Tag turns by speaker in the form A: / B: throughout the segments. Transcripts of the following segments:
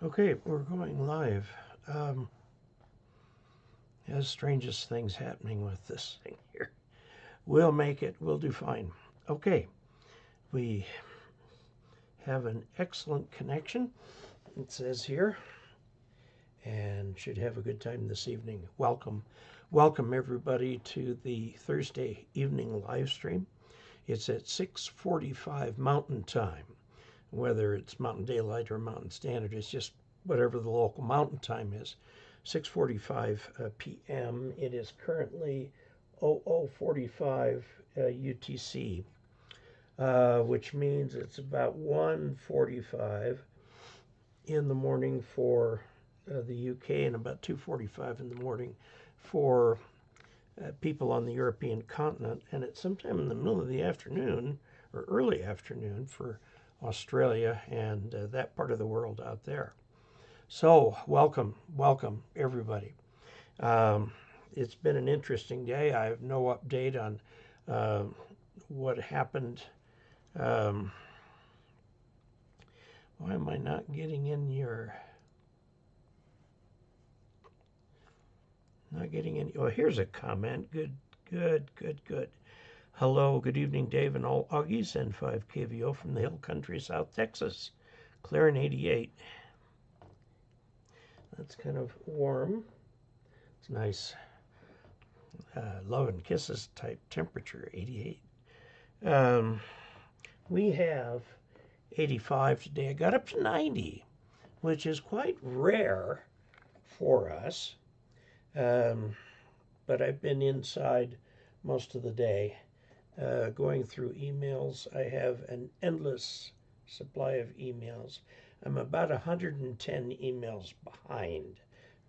A: Okay, we're going live. As strangest things happening with this thing here. We'll make it. We'll do fine. Okay, we have an excellent connection, it says here, and should have a good time this evening. Welcome. Welcome, everybody, to the Thursday evening live stream. It's at 6:45 Mountain Time. Whether it's Mountain Daylight or Mountain Standard, it's just whatever the local mountain time is. 6:45 p.m. It is currently 00:45 UTC, which means it's about 1:45 in the morning for the UK and about 2:45 in the morning for people on the European continent, and it's sometime in the middle of the afternoon or early afternoon for Australia and that part of the world out there. So welcome everybody. It's been an interesting day. I have no update on what happened. Why am I not getting in your... Not getting any... Oh, here's a comment. Good. Hello, good evening, Dave and all Augies and 5 KVO from the Hill Country, South Texas. Clarin 88. That's kind of warm. It's nice. Love and kisses type temperature, 88. We have 85 today. I got up to 90, which is quite rare for us. But I've been inside most of the day going through emails. I have an endless supply of emails. I'm about 110 emails behind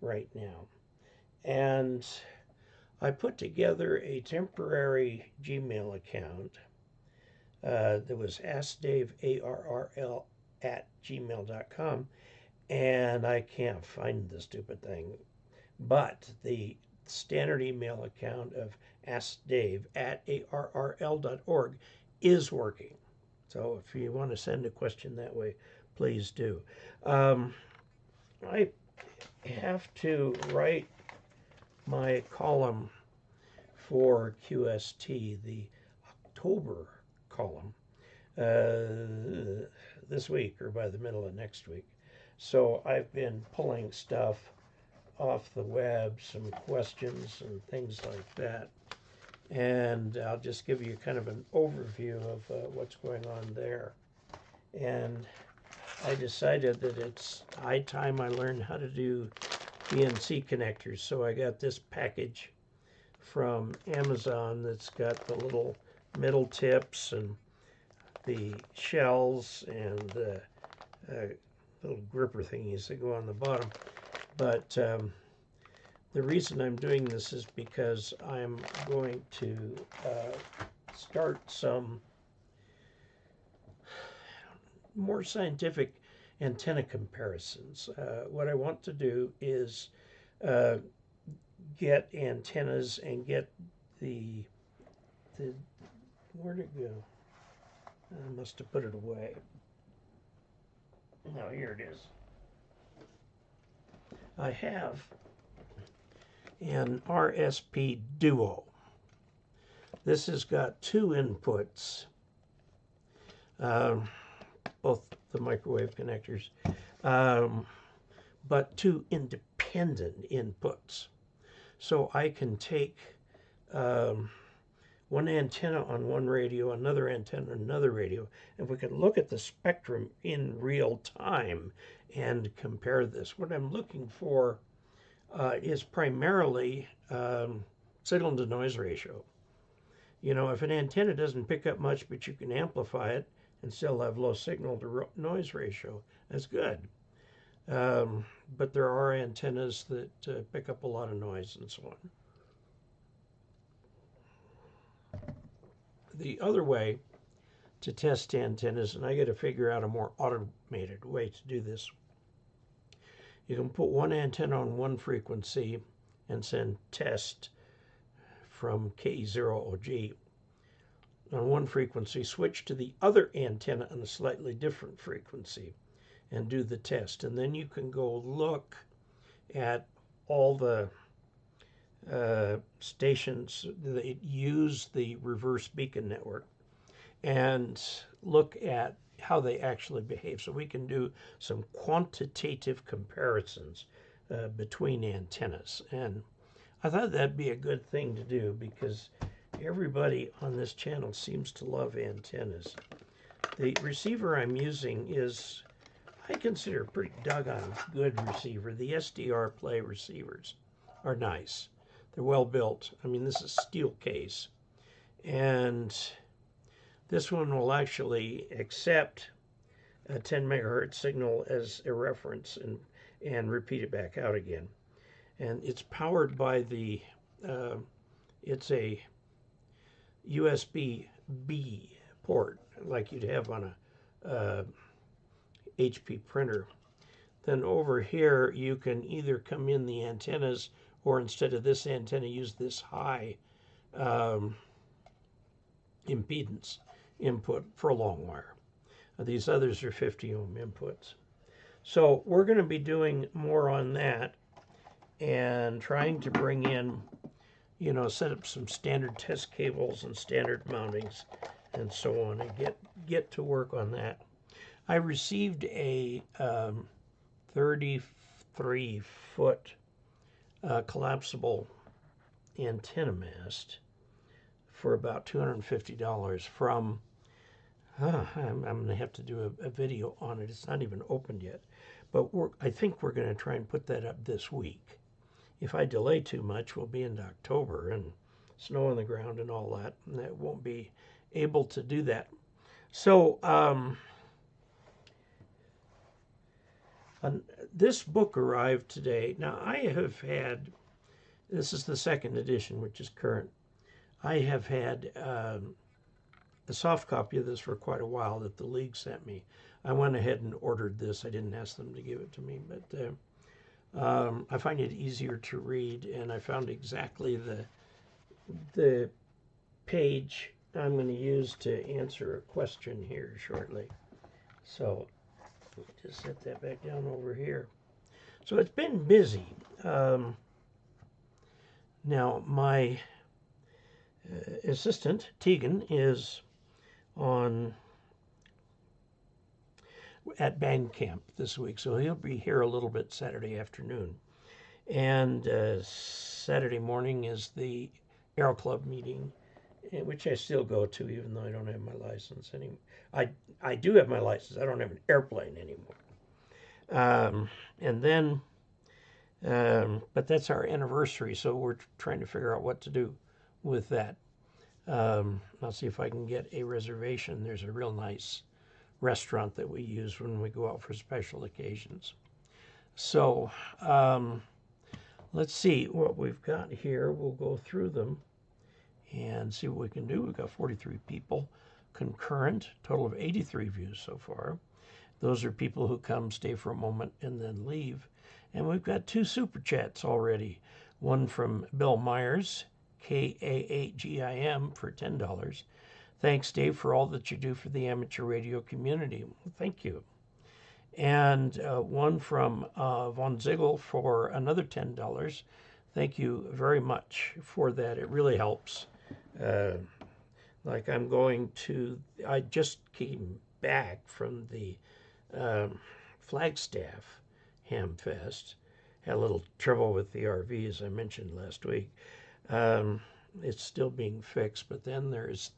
A: right now. And I put together a temporary Gmail account that was AskDaveARRL @gmail.com, and I can't find the stupid thing. But the standard email account of AskDave@arrl.org is working. So if you want to send a question that way, please do. I have to write my column for QST, the October column, this week or by the middle of next week. So I've been pulling stuff off the web, some questions and things like that. And I'll just give you kind of an overview of what's going on there. And I decided that it's high time I learned how to do BNC connectors. So I got this package from Amazon that's got the little middle tips and the shells and the little gripper thingies that go on the bottom. But the reason I'm doing this is because I'm going to start some more scientific antenna comparisons. What I want to do is get antennas and get the where'd it go? I must have put it away. No, here it is. I have an RSP Duo. This has got two inputs, both the microwave connectors, but two independent inputs. So I can take one antenna on one radio, another antenna on another radio, and we can look at the spectrum in real time and compare this. What I'm looking for is primarily signal to noise ratio. You know, if an antenna doesn't pick up much, but you can amplify it and still have low signal to noise ratio, that's good. But there are antennas that pick up a lot of noise and so on. The other way to test antennas, and I got to figure out a more automated way to do this. You can put one antenna on one frequency and send test from KE0OG on one frequency, switch to the other antenna on a slightly different frequency, and do the test. And then you can go look at all the stations that use the reverse beacon network and look at how they actually behave. So we can do some quantitative comparisons between antennas. And I thought that'd be a good thing to do because everybody on this channel seems to love antennas. The receiver I'm using is, I consider, a pretty doggone good receiver. The SDR Play receivers are nice. They're well built. I mean, this is steel case. And this one will actually accept a 10 megahertz signal as a reference and repeat it back out again. And it's powered by the, it's a USB-B port like you'd have on a HP printer. Then over here you can either come in the antennas or instead of this antenna use this high impedance input for a long wire. These others are 50 ohm inputs. So we're going to be doing more on that and trying to bring in, you know, set up some standard test cables and standard mountings and so on, and get to work on that. I received a 33-foot collapsible antenna mast for about $250 from, I'm going to have to do a video on it. It's not even opened yet. But I think we're going to try and put that up this week. If I delay too much, we'll be into October and snow on the ground and all that, and that won't be able to do that. So this book arrived today. Now I have had, this is the second edition, which is current. I have had a soft copy of this for quite a while that the League sent me. I went ahead and ordered this. I didn't ask them to give it to me, but I find it easier to read, and I found exactly the page I'm going to use to answer a question here shortly. So let me just set that back down over here. So it's been busy. Now my assistant, Tegan, is at band camp this week, so he'll be here a little bit Saturday afternoon. And Saturday morning is the Aero Club meeting, which I still go to even though I don't have my license anymore. I do have my license. I don't have an airplane anymore. And then, but that's our anniversary, so we're trying to figure out what to do with that. I'll see if I can get a reservation. There's a real nice restaurant that we use when we go out for special occasions. So let's see what we've got here. We'll go through them and see what we can do. We've got 43 people concurrent, total of 83 views so far. Those are people who come, stay for a moment, and then leave. And we've got 2 super chats already. One from Bill Myers, KE0OG for $10. Thanks, Dave, for all that you do for the amateur radio community. Well, thank you. And one from Von Ziegel for another $10. Thank you very much for that. It really helps. Like I just came back from the Flagstaff Hamfest. Had a little trouble with the RV, as I mentioned last week. It's still being fixed, but then there's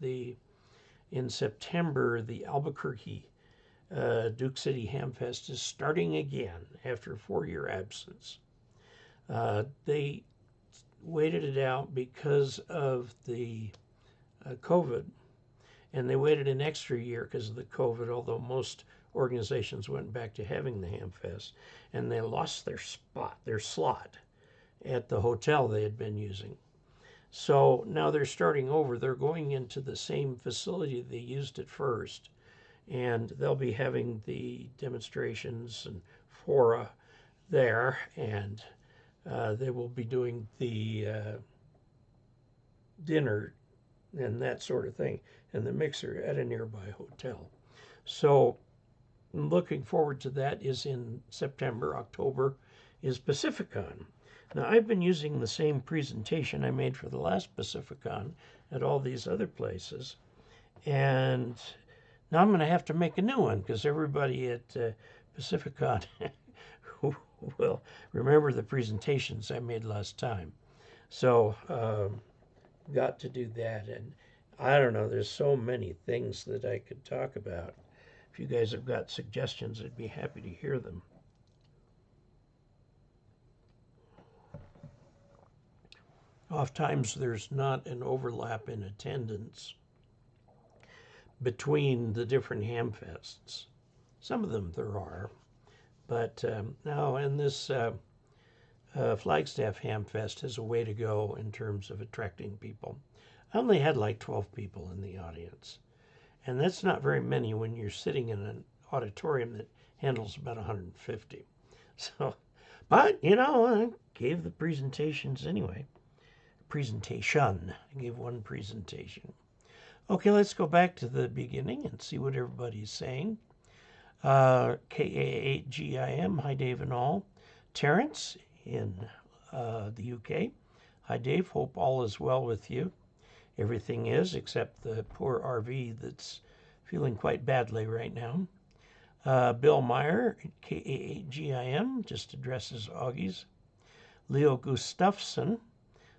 A: in September, the Albuquerque Duke City Hamfest is starting again after a 4-year absence. They waited it out because of the COVID, and they waited an extra year because of the COVID, although most organizations went back to having the Hamfest, and they lost their slot at the hotel they had been using. So now they're starting over. They're going into the same facility they used at first, and they'll be having the demonstrations and fora there, and they will be doing the dinner and that sort of thing, and the mixer at a nearby hotel. So looking forward to that is in September. October is Pacificon. Now, I've been using the same presentation I made for the last Pacificon at all these other places. And now I'm going to have to make a new one because everybody at Pacificon will remember the presentations I made last time. So, got to do that. And I don't know, there's so many things that I could talk about. If you guys have got suggestions, I'd be happy to hear them. Oftentimes there's not an overlap in attendance between the different hamfests. Some of them there are, but now in this Flagstaff Hamfest has a way to go in terms of attracting people. I only had like 12 people in the audience, and that's not very many when you're sitting in an auditorium that handles about 150. So, but you know, I gave the presentations anyway. Presentation. I gave one presentation. Okay, let's go back to the beginning and see what everybody's saying. KE0OG, hi Dave and all. Terrence in the UK. Hi Dave, hope all is well with you. Everything is, except the poor RV that's feeling quite badly right now. Bill Meyer, KE0OG, just addresses Augies. Leo Gustafsson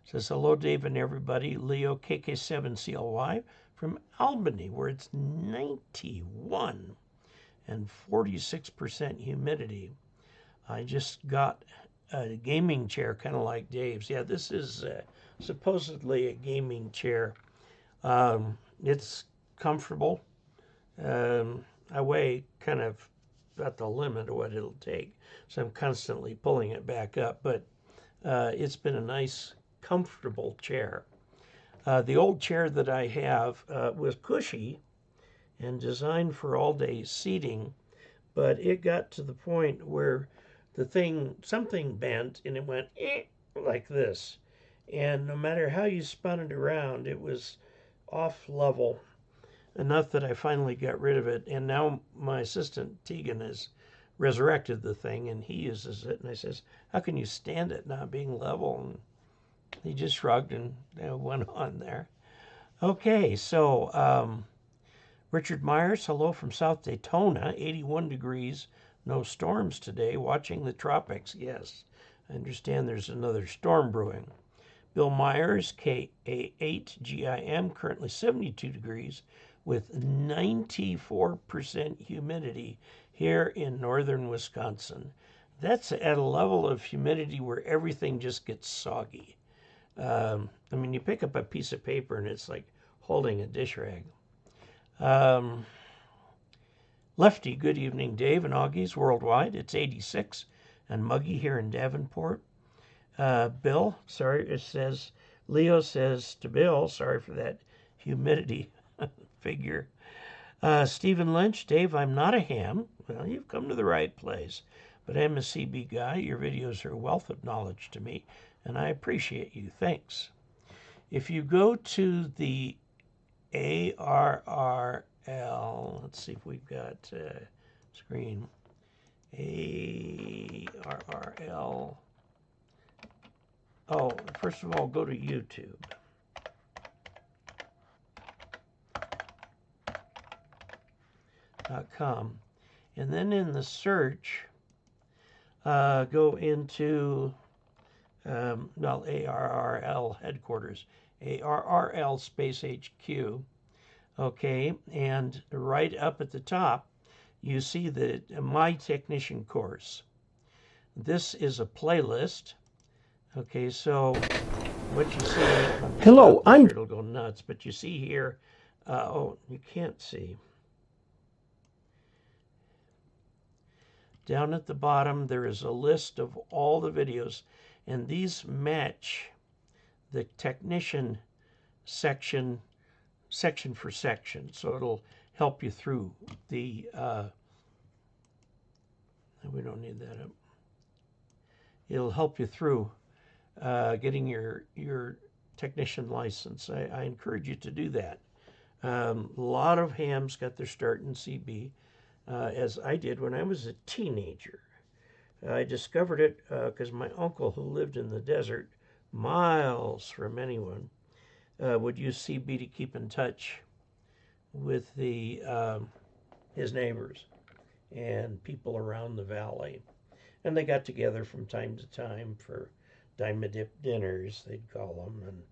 A: says, hello, Dave and everybody. Leo, KK7CLY from Albany, where it's 91 and 46% humidity. I just got a gaming chair, kind of like Dave's. Yeah, this is supposedly a gaming chair. It's comfortable. I weigh kind of at the limit of what it'll take, so I'm constantly pulling it back up, but it's been a nice, comfortable chair. The old chair that I have was cushy and designed for all-day seating, but it got to the point where something bent and it went like this. And no matter how you spun it around, it was off level enough that I finally got rid of it. And now my assistant, Tegan, has resurrected the thing and he uses it. And I says, how can you stand it not being level? And he just shrugged and went on there. Okay, so Richard Myers, hello from South Daytona, 81 degrees, no storms today, watching the tropics. Yes, I understand there's another storm brewing. Bill Myers, KE0OG, currently 72 degrees with 94% humidity here in northern Wisconsin. That's at a level of humidity where everything just gets soggy. I mean, you pick up a piece of paper and it's like holding a dish rag. Lefty, good evening, Dave and Augies worldwide. It's 86 and muggy here in Davenport. Bill, sorry, it says, Leo says to Bill, sorry for that humidity figure. Stephen Lynch, Dave, I'm not a ham. Well, you've come to the right place, but I'm a CB guy. Your videos are a wealth of knowledge to me, and I appreciate you. Thanks. If you go to the ARRL, let's see if we've got screen. ARRL. Oh, first of all, go to YouTube.com. And then in the search, go into, ARRL headquarters, ARRL space HQ. Okay, and right up at the top, you see the My Technician course. This is a playlist. Okay, so what you see, hello, I'm sure it'll go nuts, but you see here, oh, you can't see. Down at the bottom, there is a list of all the videos, and these match the technician section for section. So it'll help you through the, we don't need that up. It'll help you through getting your technician license. I encourage you to do that. A lot of hams got their start in CB. as I did when I was a teenager. I discovered it because my uncle, who lived in the desert, miles from anyone, would use CB to keep in touch with his neighbors and people around the valley. And they got together from time to time for dime a dip dinners, they'd call them, and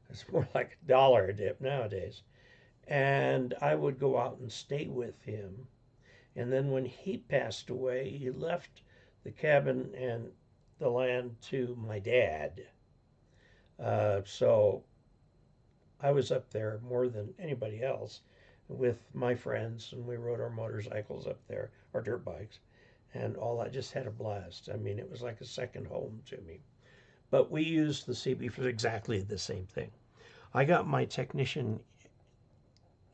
A: it's more like $1 a dip nowadays. And I would go out and stay with him. And then when he passed away, he left the cabin and the land to my dad. So I was up there more than anybody else with my friends, and we rode our motorcycles up there, our dirt bikes, and all that. Just had a blast. I mean, it was like a second home to me. But we used the CB for exactly the same thing. I got my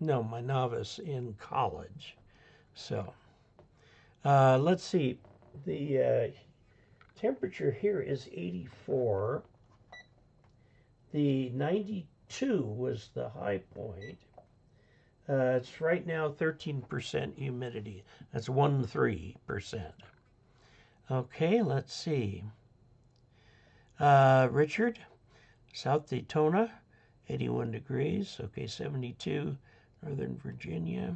A: my novice in college. So let's see. The temperature here is 84. The 92 was the high point. It's right now 13% humidity. That's 13%. Okay, let's see. Richard, South Daytona, 81 degrees. Okay, 72, Northern Virginia.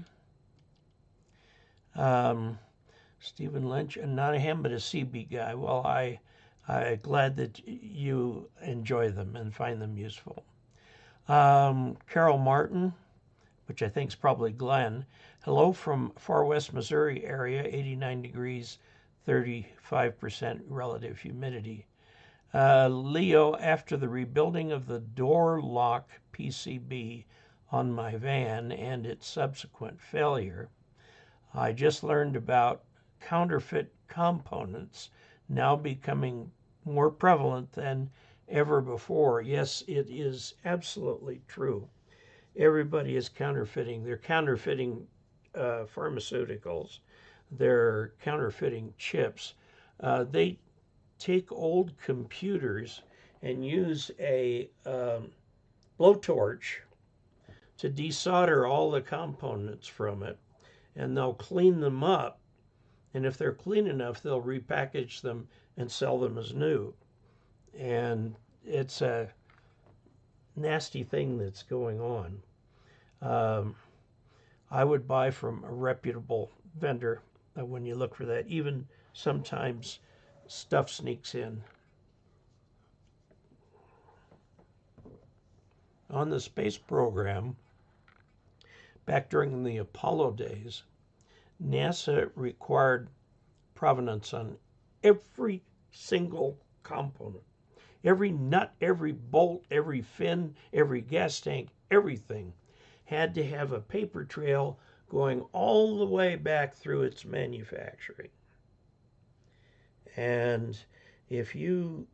A: Stephen Lynch, not a ham, but a CB guy. Well, I'm glad that you enjoy them and find them useful. Carol Martin, which I think is probably Glenn. Hello from far west Missouri area, 89 degrees, 35% relative humidity. Leo, after the rebuilding of the door lock PCB on my van and its subsequent failure, I just learned about counterfeit components now becoming more prevalent than ever before. Yes, it is absolutely true. Everybody is counterfeiting. They're counterfeiting pharmaceuticals. They're counterfeiting chips. They take old computers and use a blowtorch to desolder all the components from it, and they'll clean them up. And if they're clean enough, they'll repackage them and sell them as new. And it's a nasty thing that's going on. I would buy from a reputable vendor when you look for that. Even sometimes stuff sneaks in. On the space program, back during the Apollo days, NASA required provenance on every single component. Every nut, every bolt, every fin, every gas tank, everything had to have a paper trail going all the way back through its manufacturing. And if you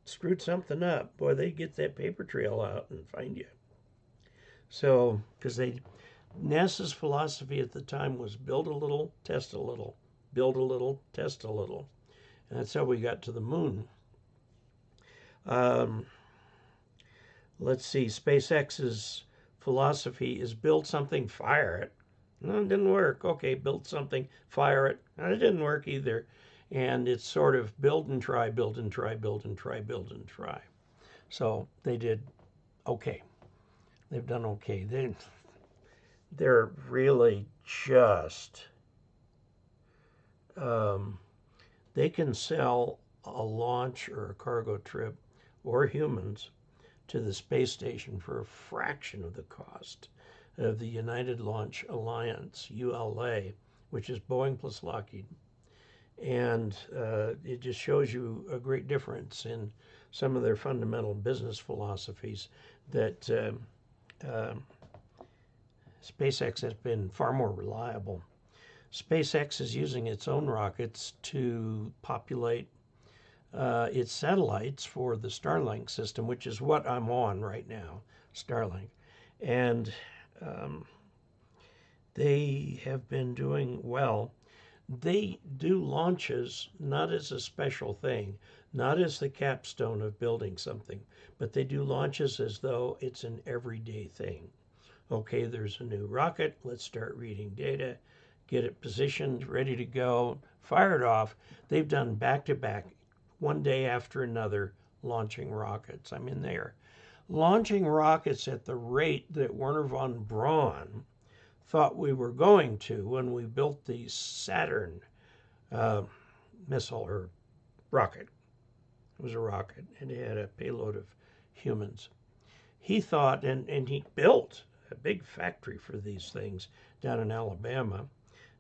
A: screwed something up, boy, they'd get that paper trail out and find you. So, because NASA's philosophy at the time was build a little, test a little, build a little, test a little. And that's how we got to the moon. Let's see, SpaceX's philosophy is build something, fire it. No, it didn't work. Okay, build something, fire it. No, it didn't work either. And it's sort of build and try, build and try, build and try, build and try. So they did okay. They've done okay. They're really just, they can sell a launch or a cargo trip or humans to the space station for a fraction of the cost of the United Launch Alliance, ULA, which is Boeing plus Lockheed. And it just shows you a great difference in some of their fundamental business philosophies that SpaceX has been far more reliable. SpaceX is using its own rockets to populate its satellites for the Starlink system, which is what I'm on right now, Starlink. And they have been doing well. They do launches not as a special thing, not as the capstone of building something, but they do launches as though it's an everyday thing. Okay, there's a new rocket. Let's start reading data. get it positioned, ready to go, fired off. They've done back-to-back, one day after another, launching rockets. I mean, they're launching rockets at the rate that Werner von Braun thought we were going to when we built the Saturn missile or rocket. It was a rocket, and it had a payload of humans. He thought, and he built a big factory for these things down in Alabama,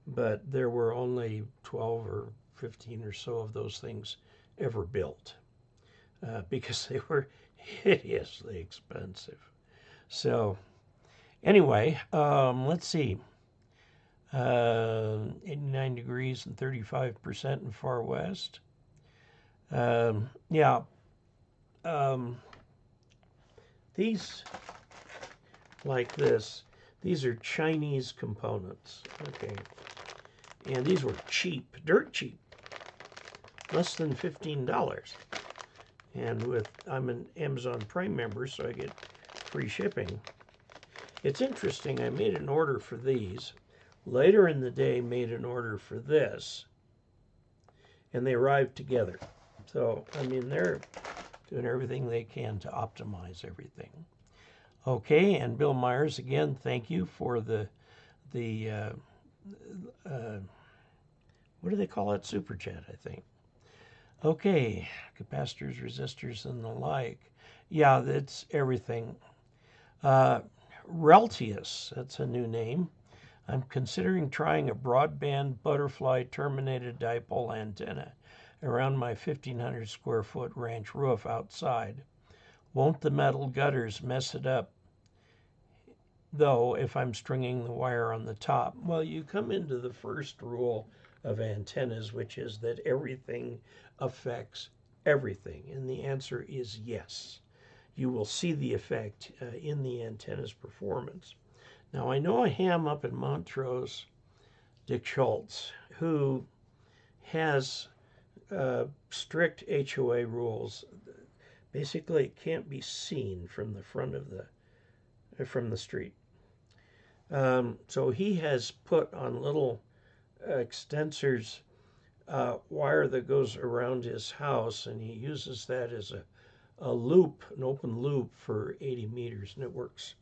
A: but there were only 12 or 15 or so of those things ever built because they were hideously expensive. So anyway, let's see. 89 degrees and 35% in far west. Yeah. These, like this, these are Chinese components. Okay. And these were cheap, dirt cheap. Less than $15. And I'm an Amazon Prime member, so I get free shipping. It's interesting, I made an order for these. Later in the day, made an order for this. And they arrived together. So, I mean, they're doing everything they can to optimize everything. Okay, and Bill Myers, again, thank you for the what do they call it? Super chat, I think. Okay, capacitors, resistors, and the like. Yeah, that's everything. Reltius, that's a new name. I'm considering trying a broadband butterfly terminated dipole antenna around my 1,500 square foot ranch roof outside. Won't the metal gutters mess it up, though, if I'm stringing the wire on the top? Well, you come into the first rule of antennas, which is that everything affects everything, and the answer is yes. You will see the effect in the antenna's performance. Now, I know a ham up in Montrose, Dick Schultz, who has strict HOA rules. Basically, it can't be seen from the front of from the street. So he has put on little extensors wire that goes around his house, and he uses that as a loop, an open loop for 80 meters, and it works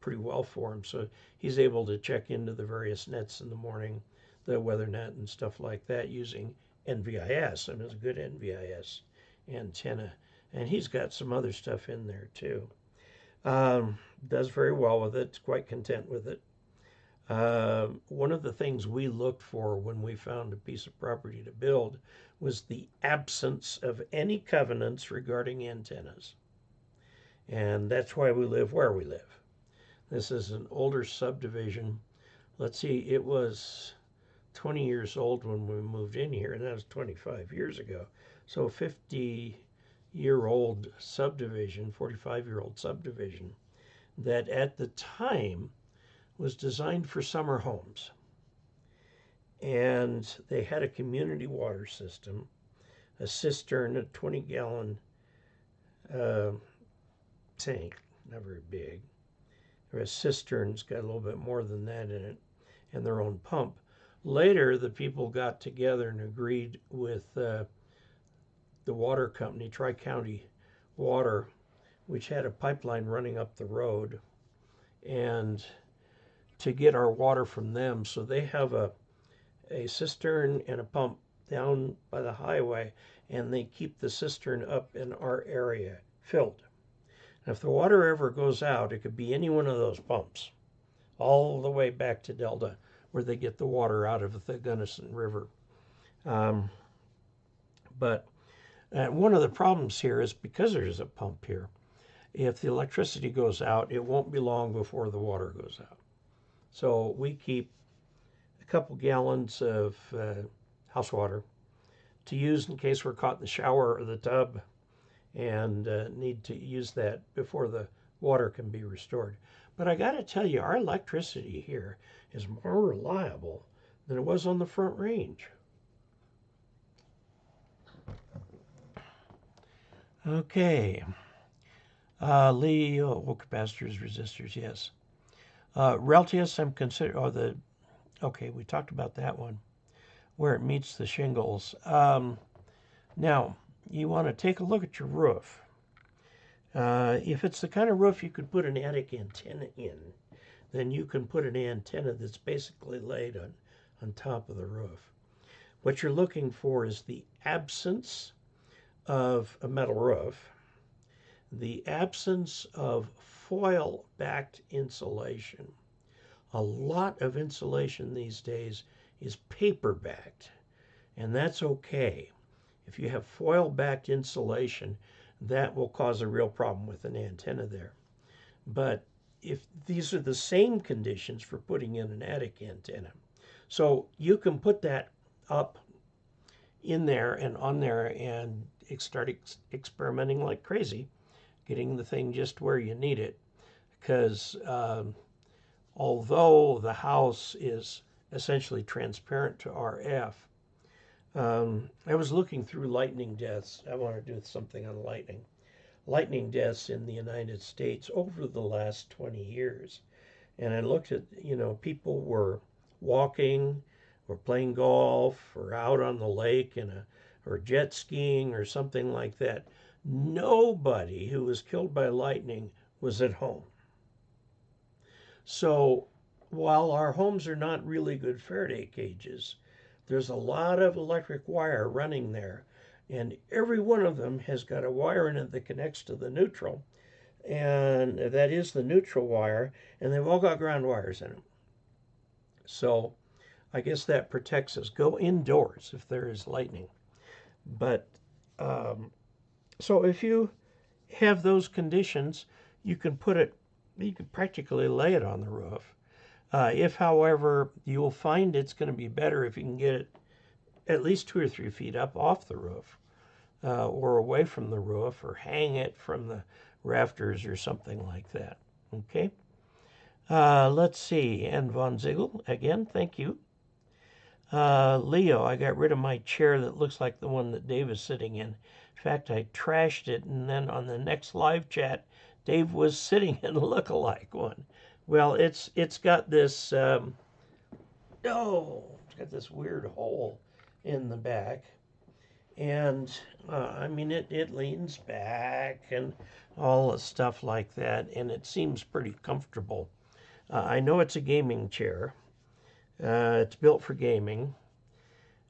A: pretty well for him. So he's able to check into the various nets in the morning, the weather net and stuff like that, using NVIS. I mean, it's a good NVIS antenna. And he's got some other stuff in there too. Does very well with it, quite content with it. One of the things we looked for when we found a piece of property to build was the absence of any covenants regarding antennas. And that's why we live where we live. This is an older subdivision. Let's see, it was 20 years old when we moved in here, and that was 25 years ago. So 50-year-old subdivision, 45-year-old subdivision, that at the time was designed for summer homes. And they had a community water system, a cistern, a 20-gallon tank, not very big. Or a cistern's got a little bit more than that in it, and their own pump. Later, the people got together and agreed with the water company, Tri-County Water, which had a pipeline running up the road, and to get our water from them. So they have a cistern and a pump down by the highway, and they keep the cistern up in our area filled. And if the water ever goes out, it could be any one of those pumps, all the way back to Delta, where they get the water out of the Gunnison River. But one of the problems here is because there's a pump here, if the electricity goes out, it won't be long before the water goes out. So we keep a couple gallons of house water to use in case we're caught in the shower or the tub and need to use that before the water can be restored. But I got to tell you, our electricity here is more reliable than it was on the Front Range. Okay. Lee, capacitors, resistors, yes. Reltius, I'm considering, or the Okay, we talked about that one, where it meets the shingles. Now, you want to take a look at your roof. If it's the kind of roof you could put an attic antenna in, then you can put an antenna that's basically laid on top of the roof. What you're looking for is the absence of a metal roof, the absence of foil-backed insulation. A lot of insulation these days is paper-backed, and that's okay. If you have foil-backed insulation, that will cause a real problem with an antenna there. But if these are the same conditions for putting in an attic antenna, so you can put that up in there and on there and start experimenting like crazy, getting the thing just where you need it. Because although the house is essentially transparent to RF, I was looking through lightning deaths. I want to do something on lightning deaths in the United States over the last 20 years. And I looked at, people were walking or playing golf or out on the lake or jet skiing or something like that. Nobody who was killed by lightning was at home. So while our homes are not really good Faraday cages, there's a lot of electric wire running there, and every one of them has got a wire in it that connects to the neutral, and that is the neutral wire, and they've all got ground wires in them. So I guess that protects us. Go indoors if there is lightning. But so if you have those conditions, you can practically lay it on the roof. If, however, you'll find it's going to be better if you can get it at least 2 or 3 feet up off the roof, or away from the roof, or hang it from the rafters or something like that. Okay? Let's see. Ann Von Ziegel, again, thank you. Leo, I got rid of my chair that looks like the one that Dave is sitting in. In fact, I trashed it, and then on the next live chat, Dave was sitting in a look-alike one. Well, it's got this, it's got this weird hole in the back. And, it leans back and all the stuff like that, and it seems pretty comfortable. I know it's a gaming chair. It's built for gaming.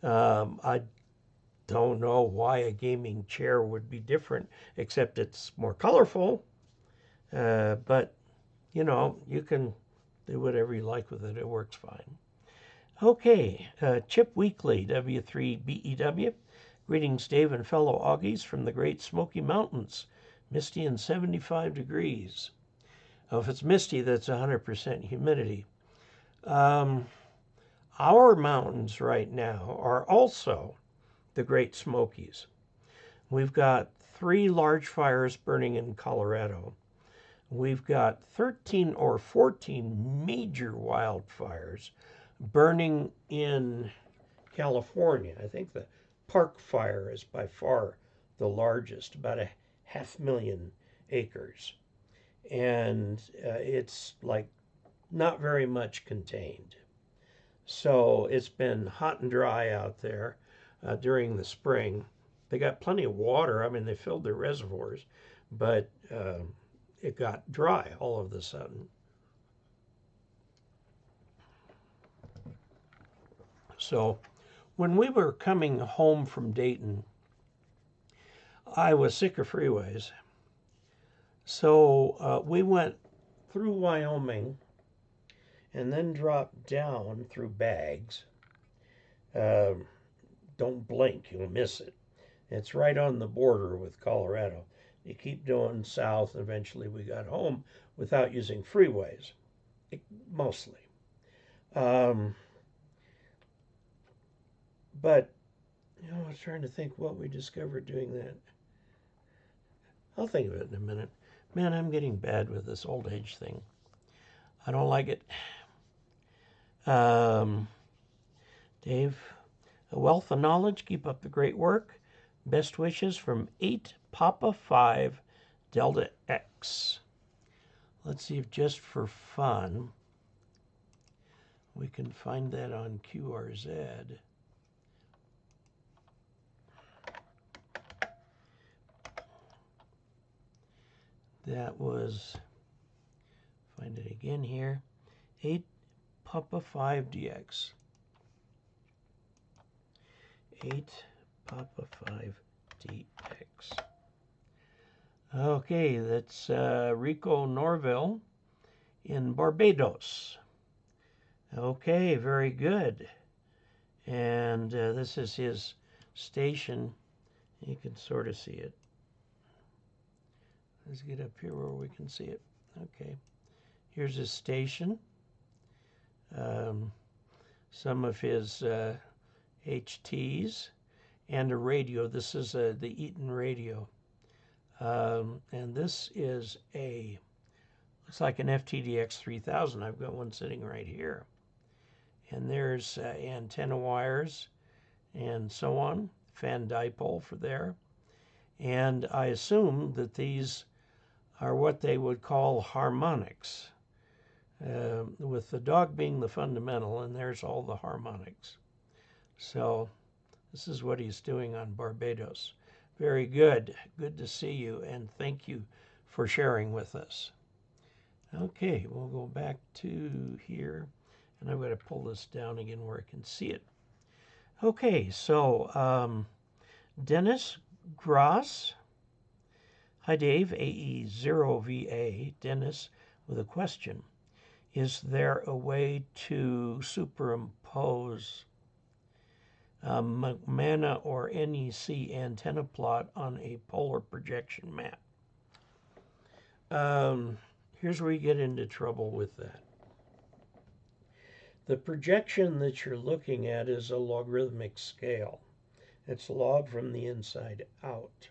A: I don't know why a gaming chair would be different, except it's more colorful. But, you can do whatever you like with it. It works fine. Okay, Chip Weekly, W3BEW. Greetings, Dave and fellow Augies from the Great Smoky Mountains. Misty and 75 degrees. If it's misty, that's 100% humidity. Our mountains right now are also the Great Smokies. We've got 3 large fires burning in Colorado. We've got 13 or 14 major wildfires burning in California. I think the Park Fire is by far the largest, about 500,000 acres. And it's like not very much contained. So it's been hot and dry out there during the spring. They got plenty of water. They filled their reservoirs, but it got dry all of a sudden. So when we were coming home from Dayton, I was sick of freeways. So we went through Wyoming and then dropped down through Baggs. Don't blink, you'll miss it. It's right on the border with Colorado. You keep going south, and eventually we got home without using freeways, mostly. But, I was trying to think what we discovered doing that. I'll think of it in a minute. Man, I'm getting bad with this old age thing. I don't like it. Dave, a wealth of knowledge. Keep up the great work. Best wishes from 8 Papa 5 Delta X. Let's see if just for fun We can find that on QRZ. That was, find it again here, 8 Papa 5 DX. 8 Papa 5 DX. Okay, that's Rico Norville in Barbados. Okay, very good. And this is his station. You can sort of see it. Let's get up here where we can see it. Okay, here's his station. Some of his HTs and a radio. This is the Eaton radio. And this is looks like an FTDX 3000. I've got one sitting right here. And there's antenna wires and so on, fan dipole for there. And I assume that these are what they would call harmonics, with the dog being the fundamental, and there's all the harmonics. So this is what he's doing on Barbados. Very good. Good to see you, and thank you for sharing with us. Okay, we'll go back to here, and I'm going to pull this down again where I can see it. Okay, so Dennis Gross. Hi, Dave. AE0VA. Dennis with a question. Is there a way to superimpose MANA or NEC antenna plot on a polar projection map? Here's where you get into trouble with that. The projection that you're looking at is a logarithmic scale. It's log from the inside out.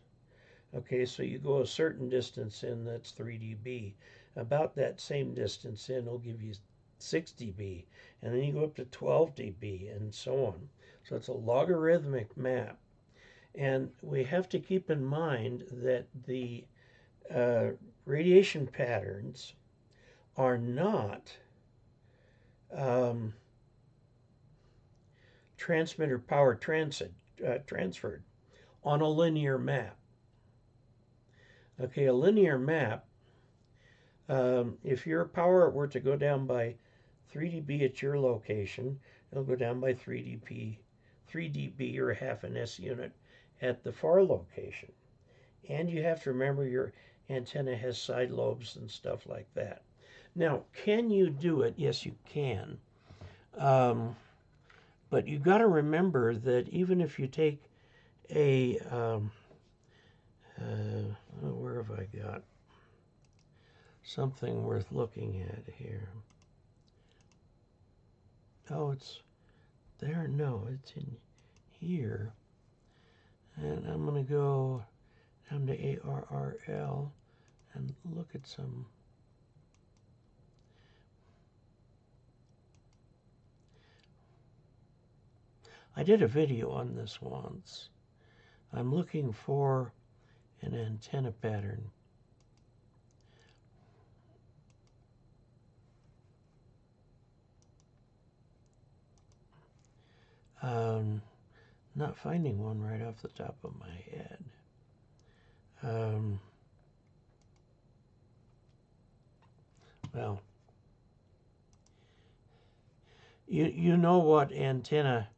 A: Okay, so you go a certain distance in, that's 3 dB. About that same distance in will give you 6 dB, and then you go up to 12 dB and so on. So it's a logarithmic map. And we have to keep in mind that the radiation patterns are not transmitter power transferred on a linear map. Okay, a linear map, if your power were to go down by 3 dB at your location, it'll go down by 3 dB or half an S unit at the far location. And you have to remember your antenna has side lobes and stuff like that. Now, can you do it? Yes, you can. But you've got to remember that even if you take a, where have I got something worth looking at here? Oh, it's there? No, it's in here. And I'm going to go down to ARRL and look at some. I did a video on this once. I'm looking for an antenna pattern. Not finding one right off the top of my head. Well, you know what antenna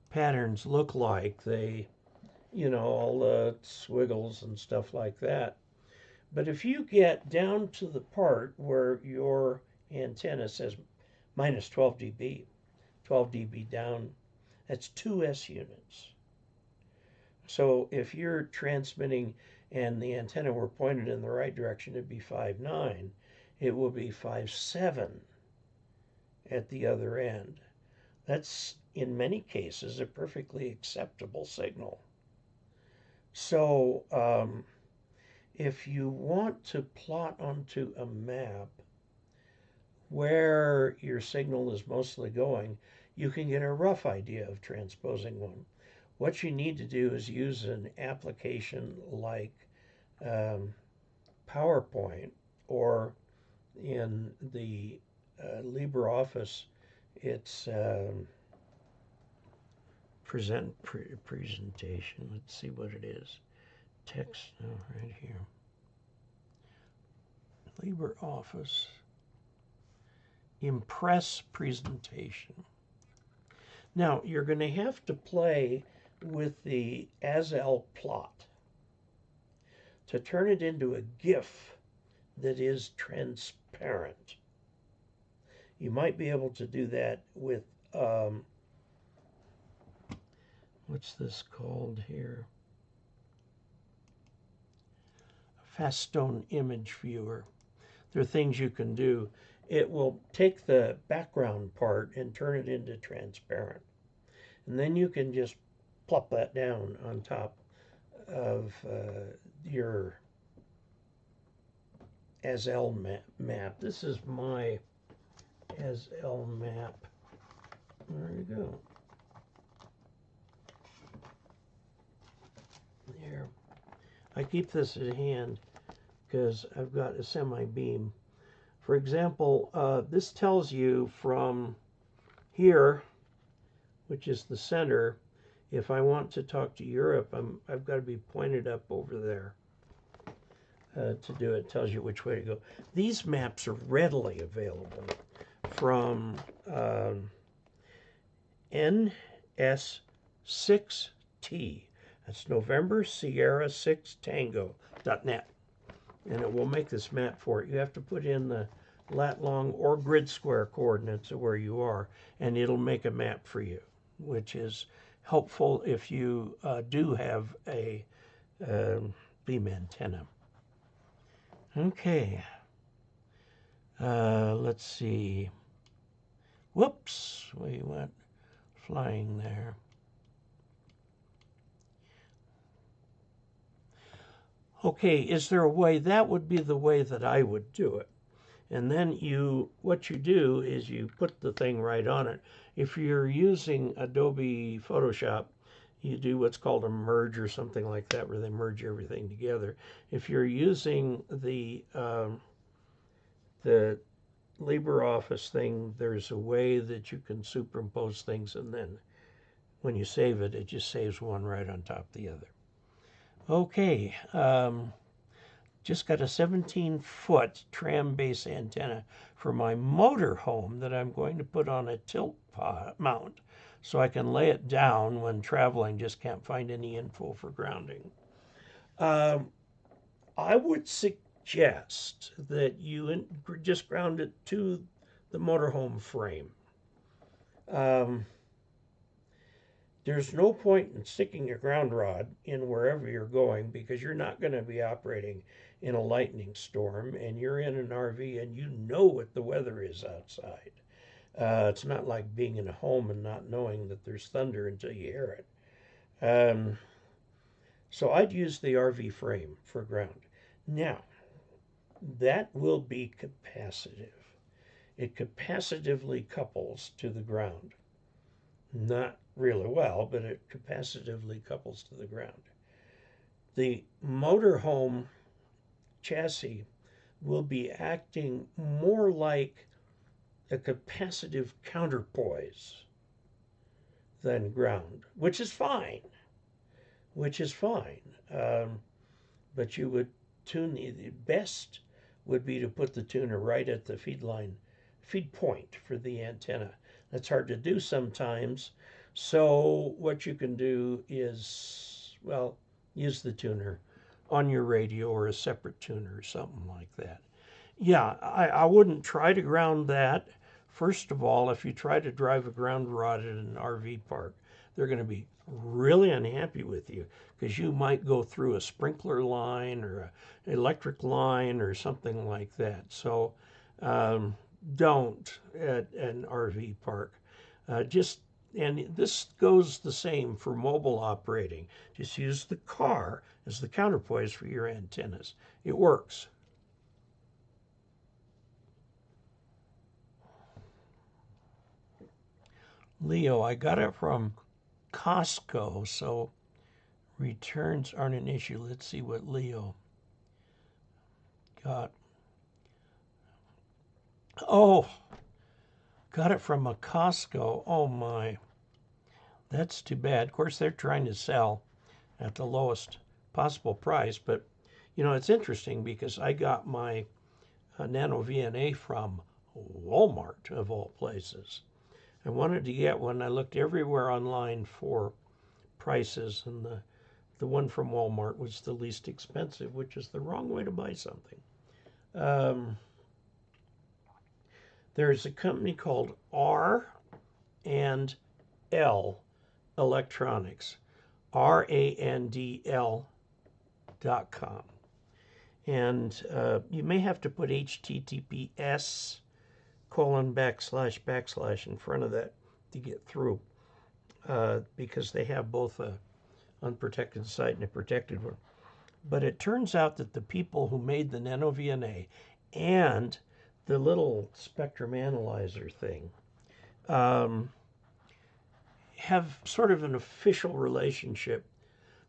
A: patterns look like. They, you know, all the squiggles and stuff like that. But if you get down to the part where your antenna says minus 12 dB, 12 dB down, that's 2 S units. So if you're transmitting and the antenna were pointed in the right direction, it'd be 5.9. It will be 5.7 at the other end. That's, in many cases, a perfectly acceptable signal. So if you want to plot onto a map where your signal is mostly going, you can get a rough idea of transposing one. What you need to do is use an application like PowerPoint, or in the LibreOffice, It's presentation. Let's see what it is. Text, right here. LibreOffice. Impress presentation. Now, you're going to have to play with the as-el plot to turn it into a GIF that is transparent. You might be able to do that with, what's this called here? Fastone image viewer. There are things you can do. It will take the background part and turn it into transparent. And then you can just plop that down on top of your as-el map. This is my as-el map. There you go. There. I keep this in hand because I've got a semi-beam. For example, this tells you from here, which is the center, if I want to talk to Europe, I've got to be pointed up over there to do it. It tells you which way to go. These maps are readily available from NS6T. That's November Sierra 6 Tango.net. And it will make this map for it. You have to put in the lat long or grid square coordinates of where you are, and it'll make a map for you, which is helpful if you do have a beam antenna. Okay. Let's see. Whoops, we went flying there. Okay, is there a way? That would be the way that I would do it. And then what you do is you put the thing right on it. If you're using Adobe Photoshop, you do what's called a merge or something like that, where they merge everything together. If you're using the LibreOffice thing, there's a way that you can superimpose things, and then when you save it, it just saves one right on top of the other. Okay, just got a 17-foot tram base antenna for my motorhome that I'm going to put on a tilt mount so I can lay it down when traveling, just can't find any info for grounding. I would suggest that you just ground it to the motorhome frame. There's no point in sticking a ground rod in wherever you're going, because you're not going to be operating in a lightning storm, and you're in an RV and you know what the weather is outside. It's not like being in a home and not knowing that there's thunder until you hear it. So I'd use the RV frame for ground. Now, that will be capacitive. It capacitively couples to the ground. Not really well, but it capacitively couples to the ground. The motorhome chassis will be acting more like a capacitive counterpoise than ground, which is fine. But you would tune the best would be to put the tuner right at the feed point for the antenna. That's hard to do sometimes. So what you can do is, well, use the tuner on your radio or a separate tuner or something like that. Yeah, I wouldn't try to ground that. First of all, if you try to drive a ground rod at an RV park, they're going to be really unhappy with you, because you might go through a sprinkler line or an electric line or something like that. So don't at an RV park. And this goes the same for mobile operating. Just use the car as the counterpoise for your antennas. It works. Leo, I got it from Costco, so returns aren't an issue. Let's see what Leo got. Oh, Got it from a Costco. Oh my, that's too bad. Of course, they're trying to sell at the lowest possible price, but you know, it's interesting because I got my Nano VNA from Walmart, of all places. I wanted to get one. I looked everywhere online for prices, and the one from Walmart was the least expensive, which is the wrong way to buy something. There's a company called R and L Electronics, RANDL.com. And you may have to put HTTPS : / in front of that to get through, because they have both a unprotected site and a protected one. But it turns out that the people who made the Nano VNA and the little spectrum analyzer thing have sort of an official relationship.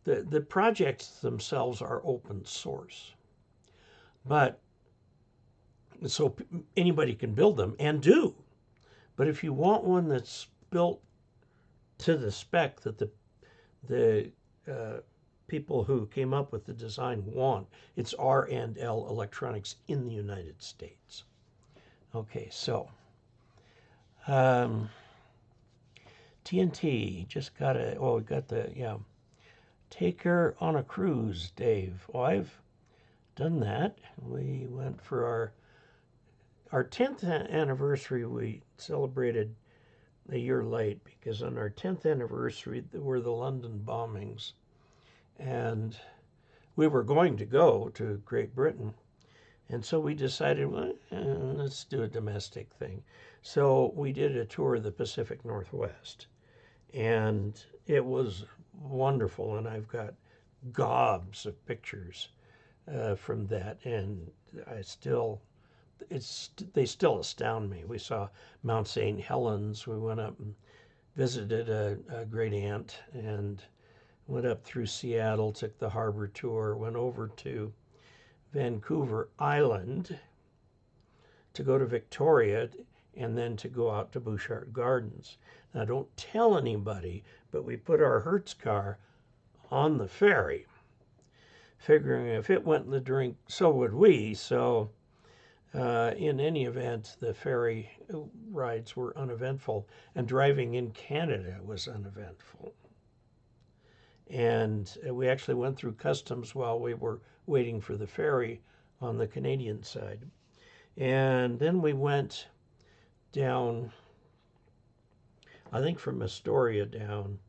A: The projects themselves are open source, but so anybody can build them and do. But if you want one that's built to the spec that the people who came up with the design want, it's R&L Electronics in the United States. Okay, so TNT just got we got the, Take Her on a Cruise, Dave. Oh, I've done that. We went for our 10th anniversary. We celebrated a year late because on our 10th anniversary were the London bombings, and we were going to go to Great Britain, and so we decided, well, let's do a domestic thing. So we did a tour of the Pacific Northwest, and it was wonderful, and I've got gobs of pictures from that, and they still astound me. We saw Mount St. Helens. We went up and visited a great aunt, and went up through Seattle, took the harbor tour, went over to Vancouver Island to go to Victoria, and then to go out to Bouchard Gardens. Now, don't tell anybody, but we put our Hertz car on the ferry, figuring if it went in the drink, so would we. So in any event, the ferry rides were uneventful, and driving in Canada was uneventful. And we actually went through customs while we were waiting for the ferry on the Canadian side. And then we went down, I think from Astoria down,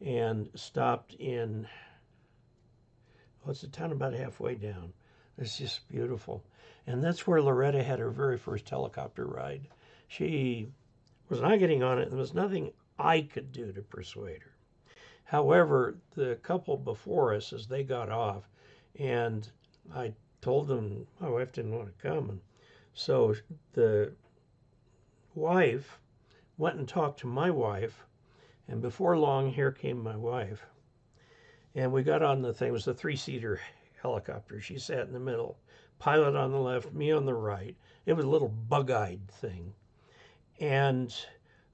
A: and stopped in, it's a town about halfway down. It's just beautiful. And that's where Loretta had her very first helicopter ride. She was not getting on it. There was nothing I could do to persuade her. However, the couple before us, as they got off, and I told them my wife didn't want to come, and so the wife went and talked to my wife, and before long, here came my wife, and we got on the thing. It was a 3-seater helicopter. She sat in the middle, pilot on the left, me on the right. It was a little bug-eyed thing, and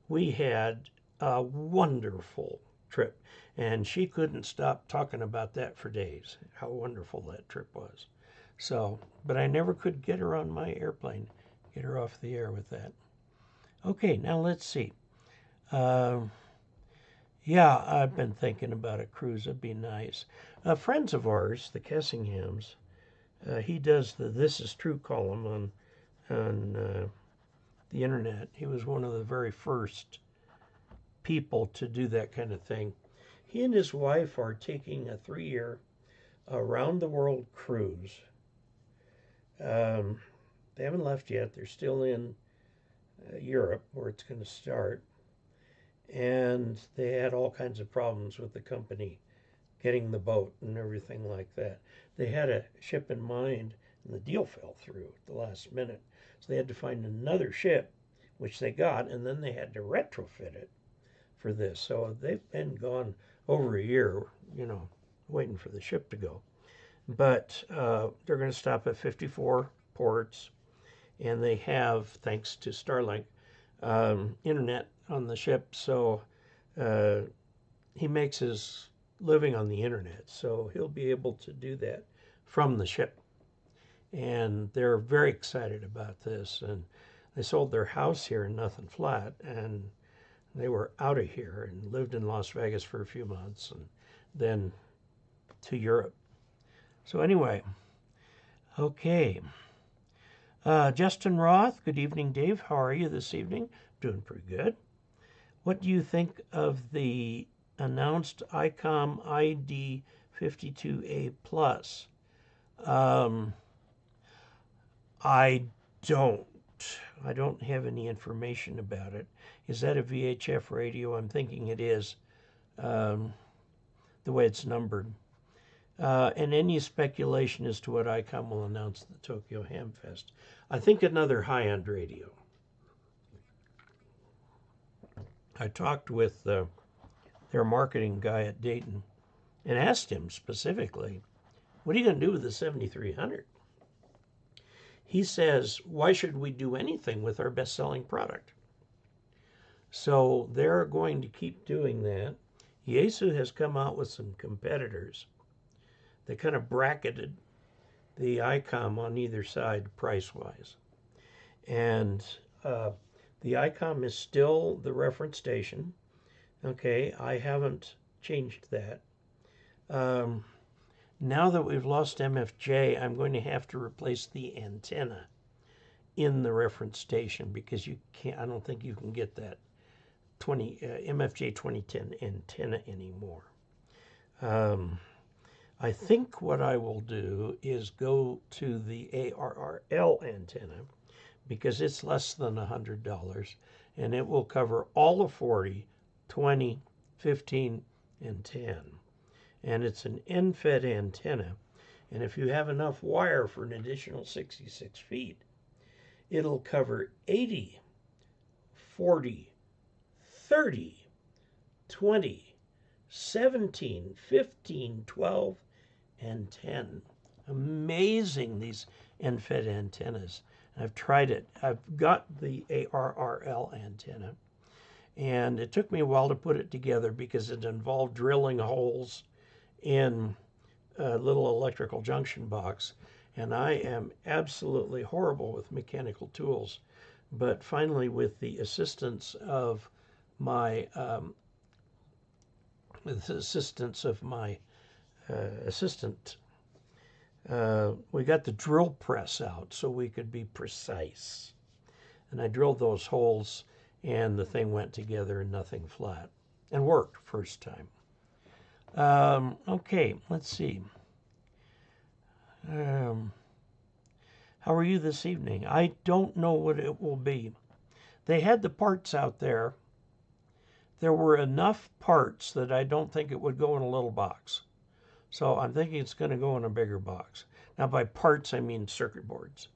A: we had a wonderful trip. And she couldn't stop talking about that for days, how wonderful that trip was. So, but I never could get her on my airplane, get her off the air with that. Okay, now let's see. Yeah, I've been thinking about a cruise. It'd be nice. Friends of ours, the Kessinghams, he does the This Is True column on the internet. He was one of the very first people to do that kind of thing. He and his wife are taking a 3-year around-the-world cruise. They haven't left yet. They're still in Europe, where it's going to start. And they had all kinds of problems with the company getting the boat and everything like that. They had a ship in mind, and the deal fell through at the last minute. So they had to find another ship, which they got, and then they had to retrofit it for this. So they've been gone over a year, waiting for the ship to go. But they're going to stop at 54 ports, and they have, thanks to Starlink, internet on the ship, so he makes his living on the internet, so he'll be able to do that from the ship. And they're very excited about this. And they sold their house here in Nothing Flat, and they were out of here and lived in Las Vegas for a few months and then to Europe. So anyway, okay. Justin Roth, good evening, Dave. How are you this evening? Doing pretty good. What do you think of the announced ICOM ID 52A Plus? I don't have any information about it. Is that a VHF radio? I'm thinking it is, the way it's numbered. And any speculation as to what ICOM will announce at the Tokyo Hamfest? I think another high-end radio. I talked with their marketing guy at Dayton and asked him specifically, what are you going to do with the 7300? He says, why should we do anything with our best-selling product? So they're going to keep doing that. Yaesu has come out with some competitors. They kind of bracketed the ICOM on either side price-wise. And the ICOM is still the reference station. Okay, I haven't changed that. Now that we've lost MFJ, I'm going to have to replace the antenna in the reference station because you can't. I don't think you can get that MFJ 2010 antenna anymore. I think what I will do is go to the ARRL antenna because it's less than $100 and it will cover all the 40, 20, 15, and 10. And it's an end-fed antenna. And if you have enough wire for an additional 66 feet, it'll cover 80, 40, 30, 20, 17, 15, 12, and 10. Amazing, these end-fed antennas. I've tried it. I've got the ARRL antenna. And it took me a while to put it together because it involved drilling holes in a little electrical junction box, and I am absolutely horrible with mechanical tools. But finally, with the assistance of my assistant, we got the drill press out so we could be precise. And I drilled those holes, and the thing went together in Nothing Flat, and worked first time. Okay, let's see. How are you this evening? I don't know what it will be. They had the parts out there. There were enough parts that I don't think it would go in a little box. So I'm thinking it's going to go in a bigger box. Now by parts, I mean circuit boards.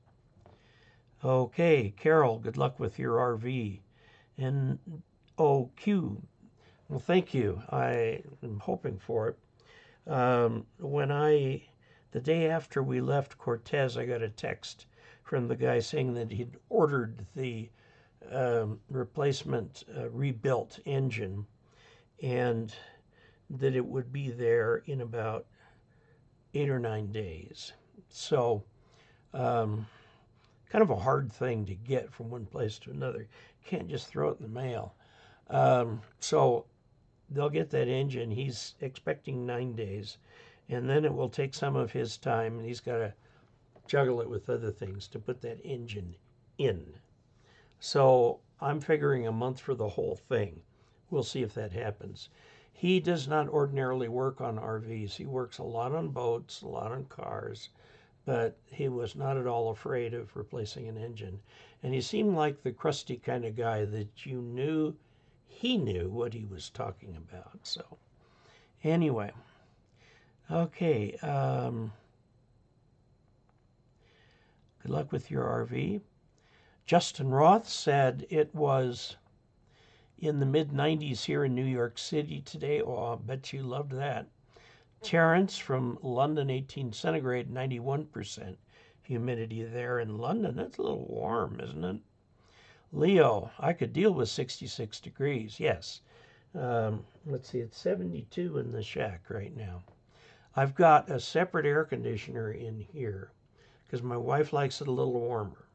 A: Okay, Carol, good luck with your RV. NOQ. Well, thank you. I am hoping for it. The day after we left Cortez, I got a text from the guy saying that he'd ordered the replacement rebuilt engine and that it would be there in about 8 or 9 days. So, kind of a hard thing to get from one place to another. You can't just throw it in the mail. So they'll get that engine. He's expecting 9 days, and then it will take some of his time, and he's got to juggle it with other things to put that engine in. So I'm figuring a month for the whole thing. We'll see if that happens. He does not ordinarily work on RVs. He works a lot on boats, a lot on cars, but he was not at all afraid of replacing an engine. And he seemed like the crusty kind of guy that you knew he knew what he was talking about. So anyway, okay. Good luck with your RV. Justin Roth said it was in the mid-90s here in New York City today. Oh, I bet you loved that. Terrence from London, 18 centigrade, 91% humidity there in London. That's a little warm, isn't it? Leo, I could deal with 66 degrees. Yes. Let's see, it's 72 in the shack right now. I've got a separate air conditioner in here because my wife likes it a little warmer.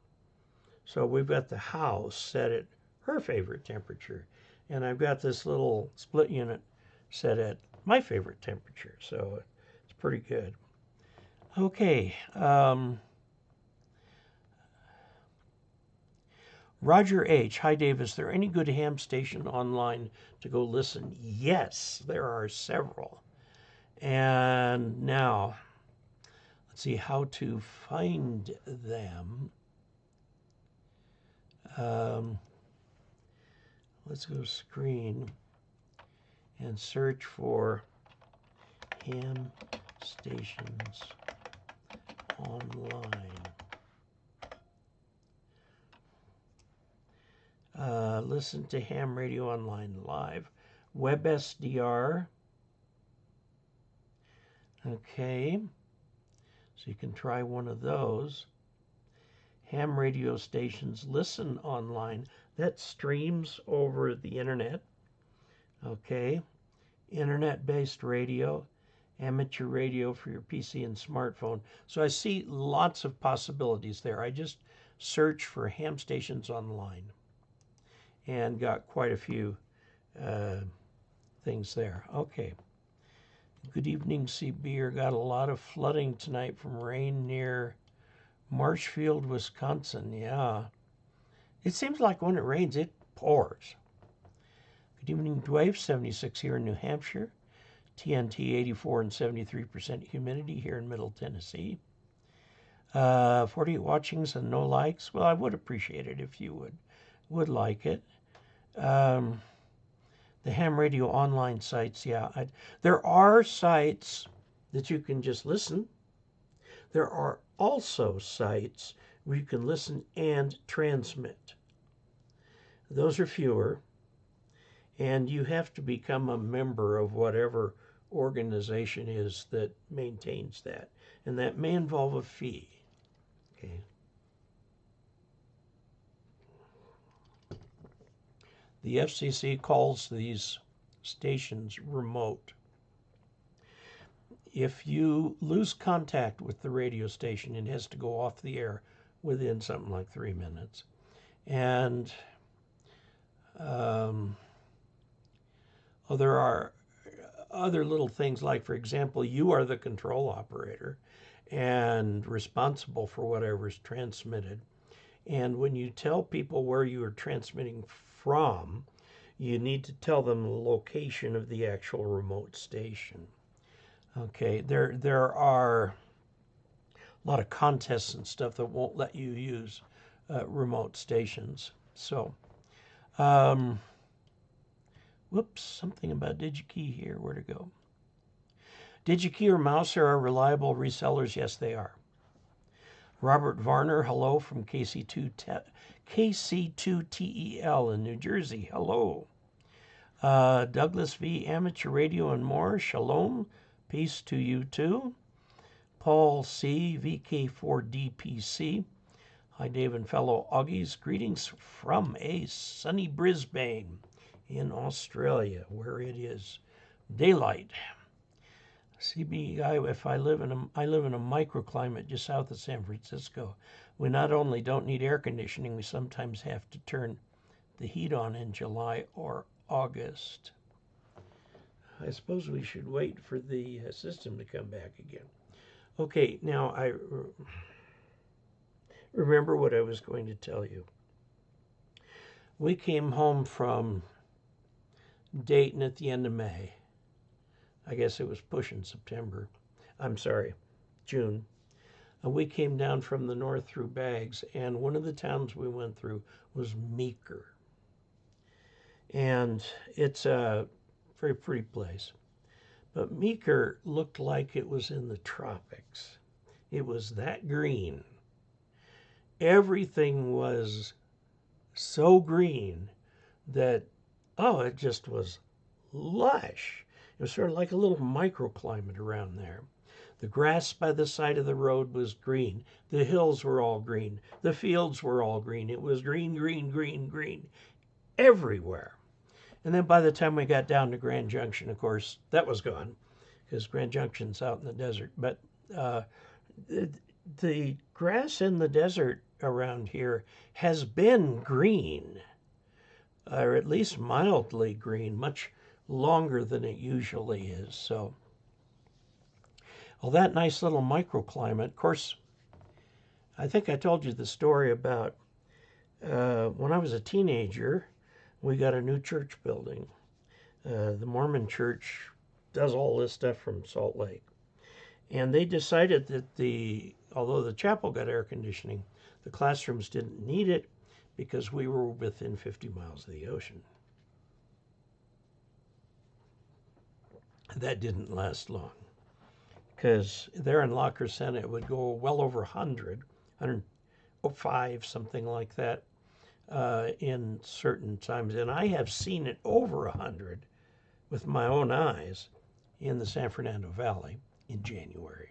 A: So we've got the house set at her favorite temperature, and I've got this little split unit set at my favorite temperature. So it's pretty good. Okay. Roger H. Hi, Dave. Is there any good ham station online to go listen? Yes, there are several. And now, let's see how to find them. Let's go screen and search for ham stations online. Listen to ham radio online live. WebSDR. Okay. So you can try one of those. Ham radio stations listen online. That streams over the internet. Okay. Internet-based radio. Amateur radio for your PC and smartphone. So I see lots of possibilities there. I just searched for ham stations online and got quite a few things there. Okay. Good evening, CB. Got a lot of flooding tonight from rain near Marshfield, Wisconsin. Yeah. It seems like when it rains, it pours. Good evening, Dwayne. 76 here in New Hampshire. TNT 84 and 73% humidity here in Middle Tennessee. 48 watchings and no likes. Well, I would appreciate it if you would like it. The ham radio online sites, yeah. There are sites that you can just listen. There are also sites where you can listen and transmit. Those are fewer, and you have to become a member of whatever organization is that maintains that, and that may involve a fee. Okay. The FCC calls these stations remote. If you lose contact with the radio station, it has to go off the air within something like 3 minutes. And there are other little things like, for example, you are the control operator and responsible for whatever's transmitted. And when you tell people where you are transmitting from, you need to tell them the location of the actual remote station. Okay, there are a lot of contests and stuff that won't let you use remote stations. So, whoops, something about DigiKey here. Where to go? DigiKey or Mouser are reliable resellers. Yes, they are. Robert Varner, hello from KC2TEL in New Jersey. Hello. Douglas V, Amateur Radio and more. Shalom. Peace to you too. Paul C, VK4DPC. Hi, Dave and fellow Augies. Greetings from a sunny Brisbane in Australia, where it is daylight. CB, I live in a microclimate just south of San Francisco. We not only don't need air conditioning, we sometimes have to turn the heat on in July or August. I suppose we should wait for the system to come back again. Okay, now I remember what I was going to tell you. We came home from Dayton at the end of May. I guess it was pushing June. We came down from the north through Baggs, and one of the towns we went through was Meeker. And it's a very pretty place. But Meeker looked like it was in the tropics. It was that green. Everything was so green that, it just was lush. It was sort of like a little microclimate around there. The grass by the side of the road was green. The hills were all green. The fields were all green. It was green, green, green, green everywhere. And then by the time we got down to Grand Junction, of course, that was gone because Grand Junction's out in the desert. But the grass in the desert around here has been green, or at least mildly green, much longer than it usually is. So, well, that nice little microclimate. Of course, I think I told you the story about when I was a teenager, we got a new church building. The Mormon church does all this stuff from Salt Lake. And they decided that although the chapel got air conditioning, the classrooms didn't need it because we were within 50 miles of the ocean. That didn't last long because there in La Crescenta it would go well over 100, 105, something like that in certain times. And I have seen it over 100 with my own eyes in the San Fernando Valley in January.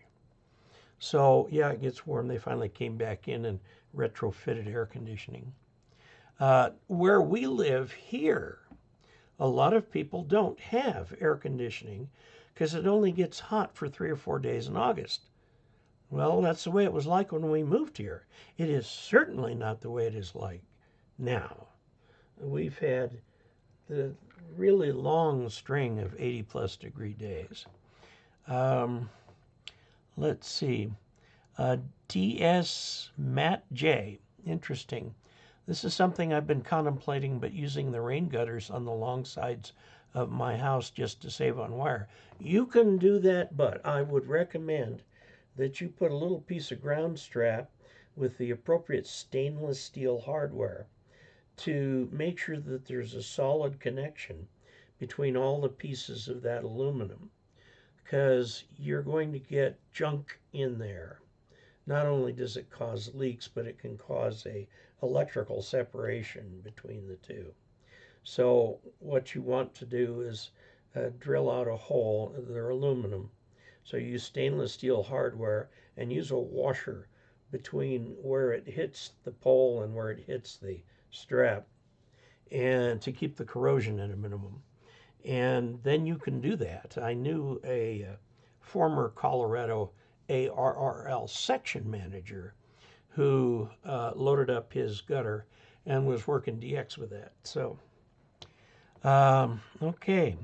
A: So yeah, it gets warm. They finally came back in and retrofitted air conditioning. Where we live here, a lot of people don't have air conditioning because it only gets hot for 3 or 4 days in August. Well, that's the way it was like when we moved here. It is certainly not the way it is like now. We've had the really long string of 80-plus degree days. Let's see. DS Matt J. Interesting. This is something I've been contemplating, but using the rain gutters on the long sides of my house just to save on wire. You can do that, but I would recommend that you put a little piece of ground strap with the appropriate stainless steel hardware to make sure that there's a solid connection between all the pieces of that aluminum, because you're going to get junk in there. Not only does it cause leaks, but it can cause a electrical separation between the two. So what you want to do is drill out a hole. They're aluminum. So use stainless steel hardware and use a washer between where it hits the pole and where it hits the strap, and to keep the corrosion at a minimum. And then you can do that. I knew a former Colorado ARRL section manager who loaded up his gutter and was working DX with that. So, okay.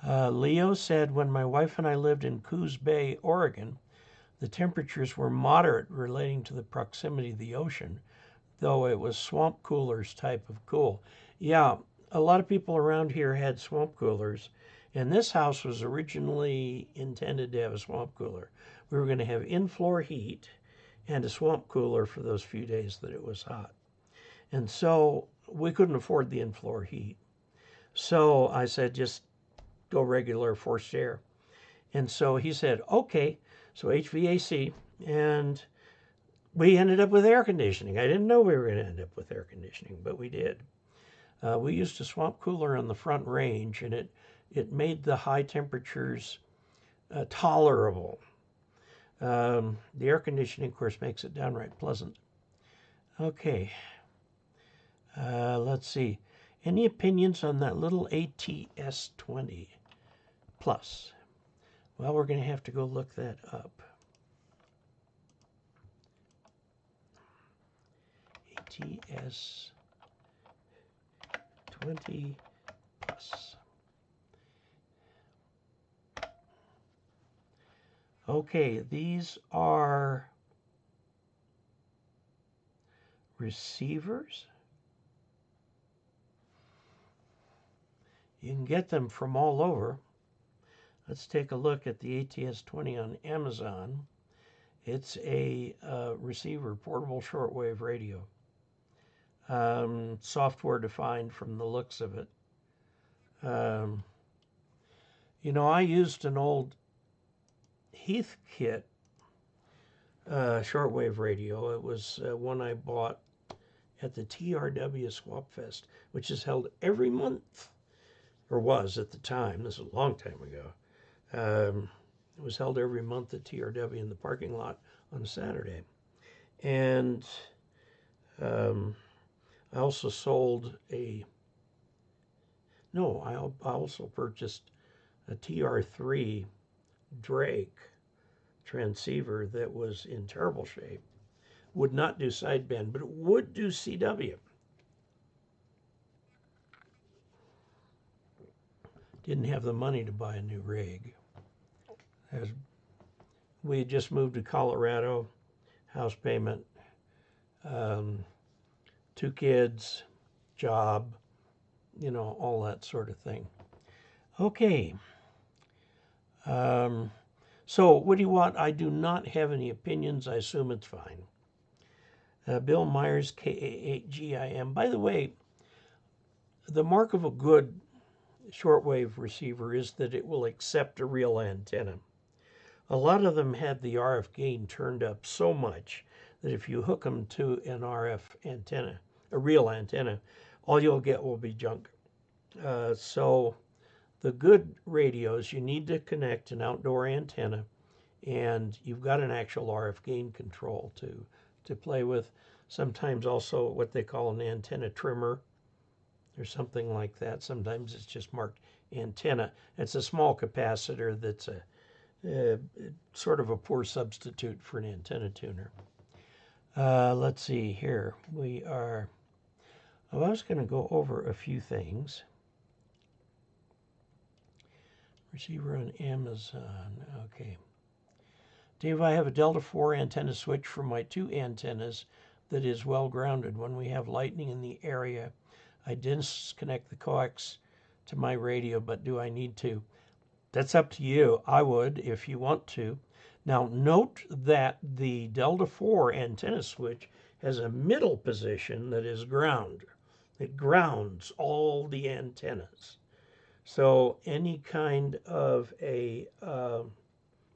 A: Leo said, when my wife and I lived in Coos Bay, Oregon, the temperatures were moderate relating to the proximity of the ocean, though it was swamp coolers type of cool. Yeah, a lot of people around here had swamp coolers, and this house was originally intended to have a swamp cooler. We were going to have in-floor heat and a swamp cooler for those few days that it was hot. And so we couldn't afford the in-floor heat. So I said, just go regular forced air. And so he said, okay, so HVAC, and we ended up with air conditioning. I didn't know we were going to end up with air conditioning, but we did. We used a swamp cooler on the front range, and it made the high temperatures tolerable. The air conditioning, of course, makes it downright pleasant. Okay. Let's see. Any opinions on that little ATS-20 Plus? Well, we're going to have to go look that up. ATS-20 Plus. Okay, these are receivers. You can get them from all over. Let's take a look at the ATS-20 on Amazon. It's a receiver, portable shortwave radio. Software defined from the looks of it. You know, I used an old Heathkit shortwave radio. It was one I bought at the TRW Swap Fest, which is held every month, or was at the time. This is a long time ago. It was held every month at TRW in the parking lot on a Saturday. And I also sold I also purchased a TR3 Drake transceiver that was in terrible shape. Would not do sideband, but it would do CW. Didn't have the money to buy a new rig. We had just moved to Colorado, house payment, 2 kids, job, all that sort of thing. Okay. So what do you want? I do not have any opinions. I assume it's fine. Bill Myers, KE0OG. By the way, the mark of a good shortwave receiver is that it will accept a real antenna. A lot of them had the RF gain turned up so much that if you hook them to an RF antenna, a real antenna, all you'll get will be junk. So the good radios, you need to connect an outdoor antenna, and you've got an actual RF gain control to play with. Sometimes also what they call an antenna trimmer or something like that. Sometimes it's just marked antenna. It's a small capacitor that's a sort of a poor substitute for an antenna tuner. Let's see here. I was going to go over a few things. Receiver on Amazon. Okay. Dave, I have a Delta 4 antenna switch for my 2 antennas that is well grounded. When we have lightning in the area, I disconnect the coax to my radio, but do I need to? That's up to you. I would if you want to. Now note that the Delta 4 antenna switch has a middle position that is ground. It grounds all the antennas. So any kind of a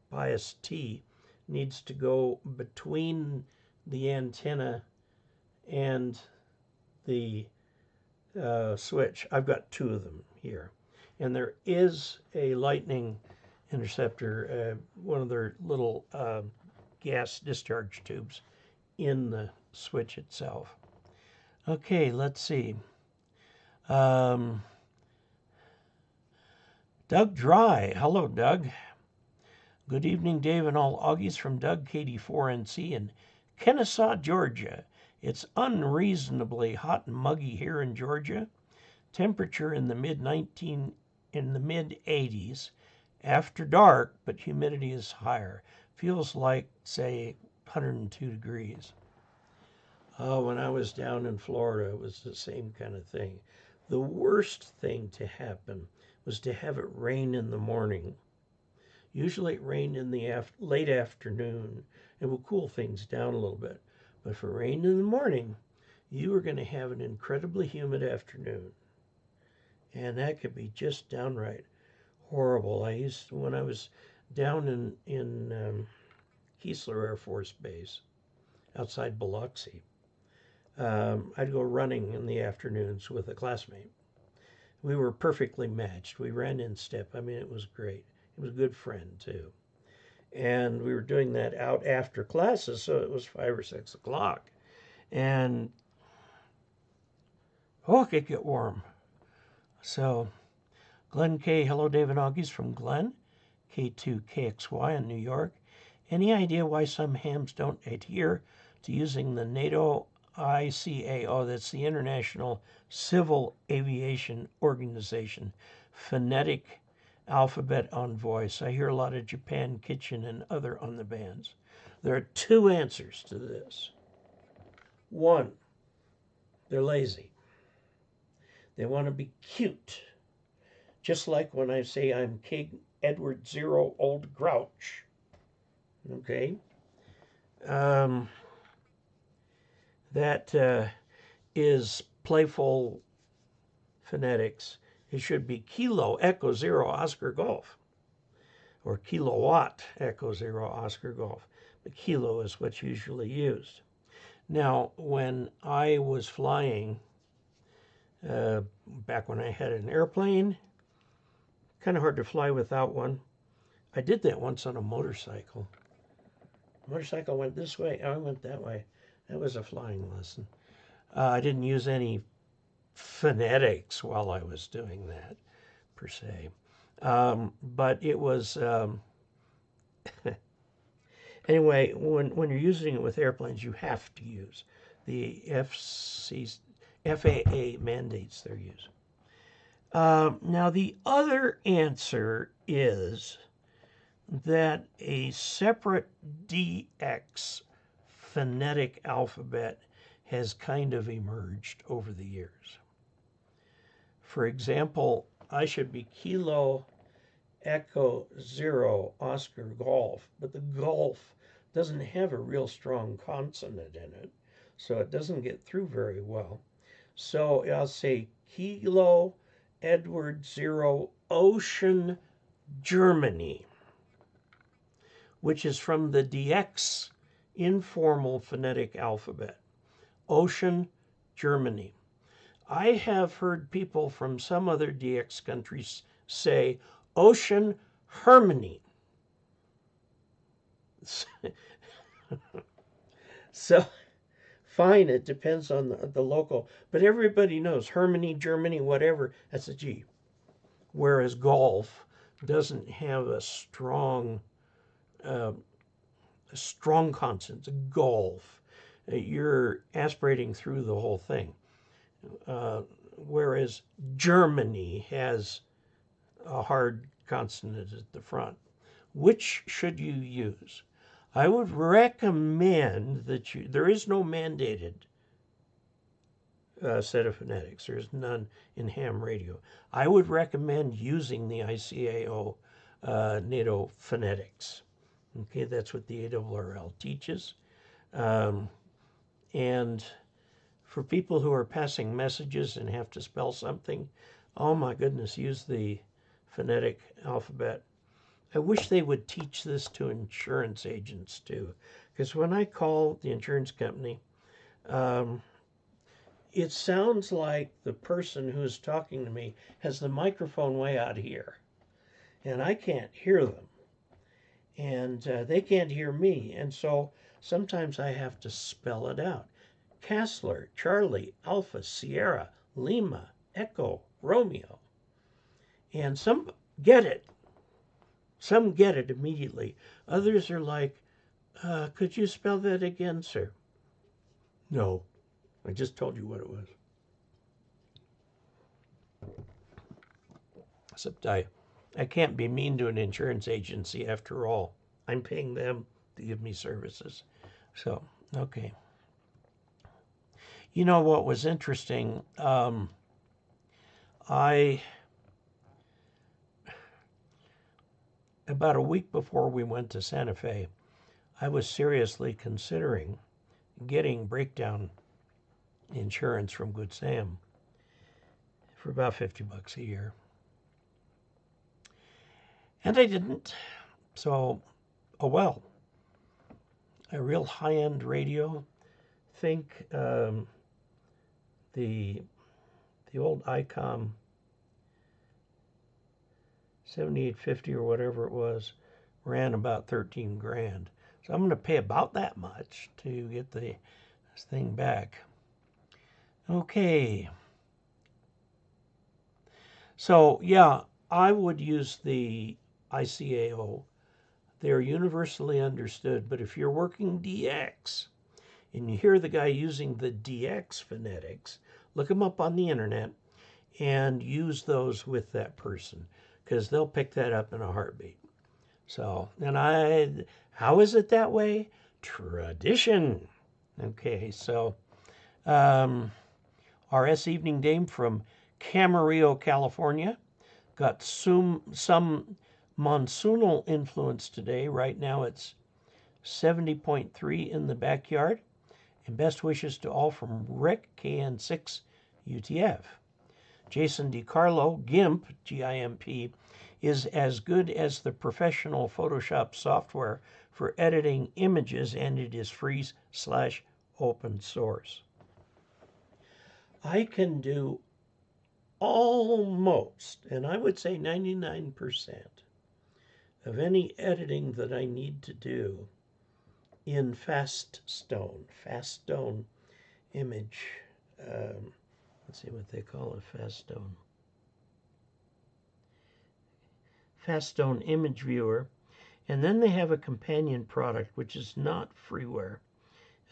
A: bias T needs to go between the antenna and the switch. I've got 2 of them here. And there is a lightning interceptor, one of their little gas discharge tubes in the switch itself. Okay, let's see. Doug Dry. Hello, Doug. Good evening, Dave and all Augies from Doug, KD4NC in Kennesaw, Georgia. It's unreasonably hot and muggy here in Georgia. Temperature in the mid-80s after dark, but humidity is higher. Feels like, say, 102 degrees. When I was down in Florida, it was the same kind of thing. The worst thing to happen was to have it rain in the morning. Usually it rained in the late afternoon. It will cool things down a little bit. But if it rained in the morning, you were going to have an incredibly humid afternoon. And that could be just downright horrible. When I was down in Casler Air Force Base, outside Biloxi, I'd go running in the afternoons with a classmate. We were perfectly matched. We ran in step. I mean, it was great. He was a good friend, too. And we were doing that out after classes, so it was 5 or 6 o'clock. And, it could get warm. So, Glenn K. Hello, Dave and Augies from Glenn, K2KXY in New York. Any idea why some hams don't adhere to using the NATO ICAO, that's the International Civil Aviation Organization, phonetic alphabet on voice? I hear a lot of Japan Kitchen and other on the bands. There are 2 answers to this. 1, they're lazy. They want to be cute. Just like when I say I'm King Edward Zero Old Grouch. Okay? That is playful phonetics. It should be Kilo Echo Zero Oscar Golf, or Kilowatt Echo Zero Oscar Golf. But kilo is what's usually used. Now, when I was flying, back when I had an airplane, kind of hard to fly without one. I did that once on a motorcycle. Motorcycle went this way, I went that way. That was a flying lesson. I didn't use any phonetics while I was doing that, per se. But it was, anyway, when you're using it with airplanes, you have to use the FAA mandates their use. Now, the other answer is that a separate DX phonetic alphabet has kind of emerged over the years. For example, I should be Kilo Echo 0 Oscar Golf, but the golf doesn't have a real strong consonant in it, so it doesn't get through very well. So I'll say Kilo Edward 0 Ocean Germany, which is from the DX informal phonetic alphabet. Ocean Germany. I have heard people from some other DX countries say Ocean Harmony. So, fine, it depends on the local, but everybody knows Harmony, Germany, whatever, that's a G. Whereas golf doesn't have a strong consonant, golf. You're aspirating through the whole thing. Whereas Germany has a hard consonant at the front. Which should you use? I would recommend that there is no mandated set of phonetics. There's none in ham radio. I would recommend using the ICAO NATO phonetics. Okay, that's what the ARRL teaches. And for people who are passing messages and have to spell something, oh my goodness, use the phonetic alphabet. I wish they would teach this to insurance agents too, because when I call the insurance company, it sounds like the person who's talking to me has the microphone way out here, and I can't hear them, and they can't hear me, and so sometimes I have to spell it out. Casler, Charlie, Alpha, Sierra, Lima, Echo, Romeo. And some get it. Some get it immediately. Others are like, could you spell that again, sir? No, I just told you what it was. Except I can't be mean to an insurance agency after all. I'm paying them to give me services. So, okay. You know what was interesting? About a week before we went to Santa Fe, I was seriously considering getting breakdown insurance from Good Sam for about $50 a year. And I didn't. So, oh well. A real high-end radio. Think the old ICOM 7850 or whatever it was ran about 13 grand. So I'm going to pay about that much to get this thing back. Okay. So yeah, I would use the ICAO. They're universally understood, but if you're working DX and you hear the guy using the DX phonetics, look him up on the internet and use those with that person, because they'll pick that up in a heartbeat. So, and how is it that way? Tradition. Okay, so RS Evening Dame from Camarillo, California. Got some monsoonal influence today. Right now it's 70.3 in the backyard. And best wishes to all from Rick, KN6 UTF. Jason DiCarlo, GIMP, GIMP, is as good as the professional Photoshop software for editing images, and it is free/open source. I can do almost, and I would say 99%, of any editing that I need to do in fast stone image. Let's see what they call it, fast stone image viewer. And then they have a companion product, which is not freeware.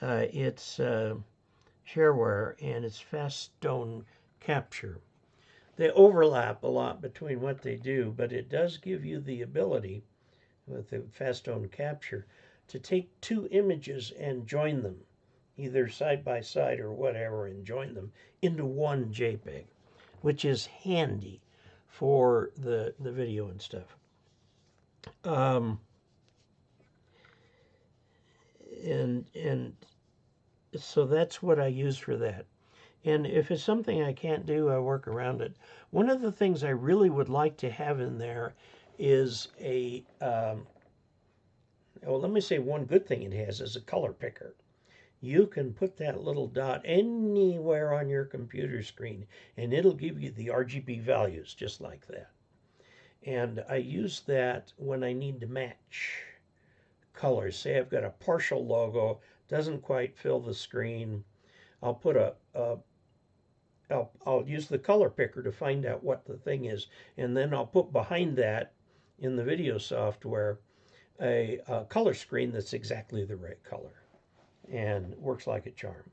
A: It's shareware, and it's fast stone capture. They overlap a lot between what they do, but it does give you the ability with the fast stone capture to take two images and join them, either side by side or whatever, and join them into one JPEG, which is handy for the video and stuff. And so that's what I use for that. And if it's something I can't do, I work around it. One of the things I really would like to have in there is a, well, let me say one good thing it has is a color picker. You can put that little dot anywhere on your computer screen, and it'll give you the RGB values just like that. And I use that when I need to match colors. Say I've got a partial logo, doesn't quite fill the screen. I'll put I'll use the color picker to find out what the thing is, and then I'll put behind that in the video software a color screen that's exactly the right color, and works like a charm.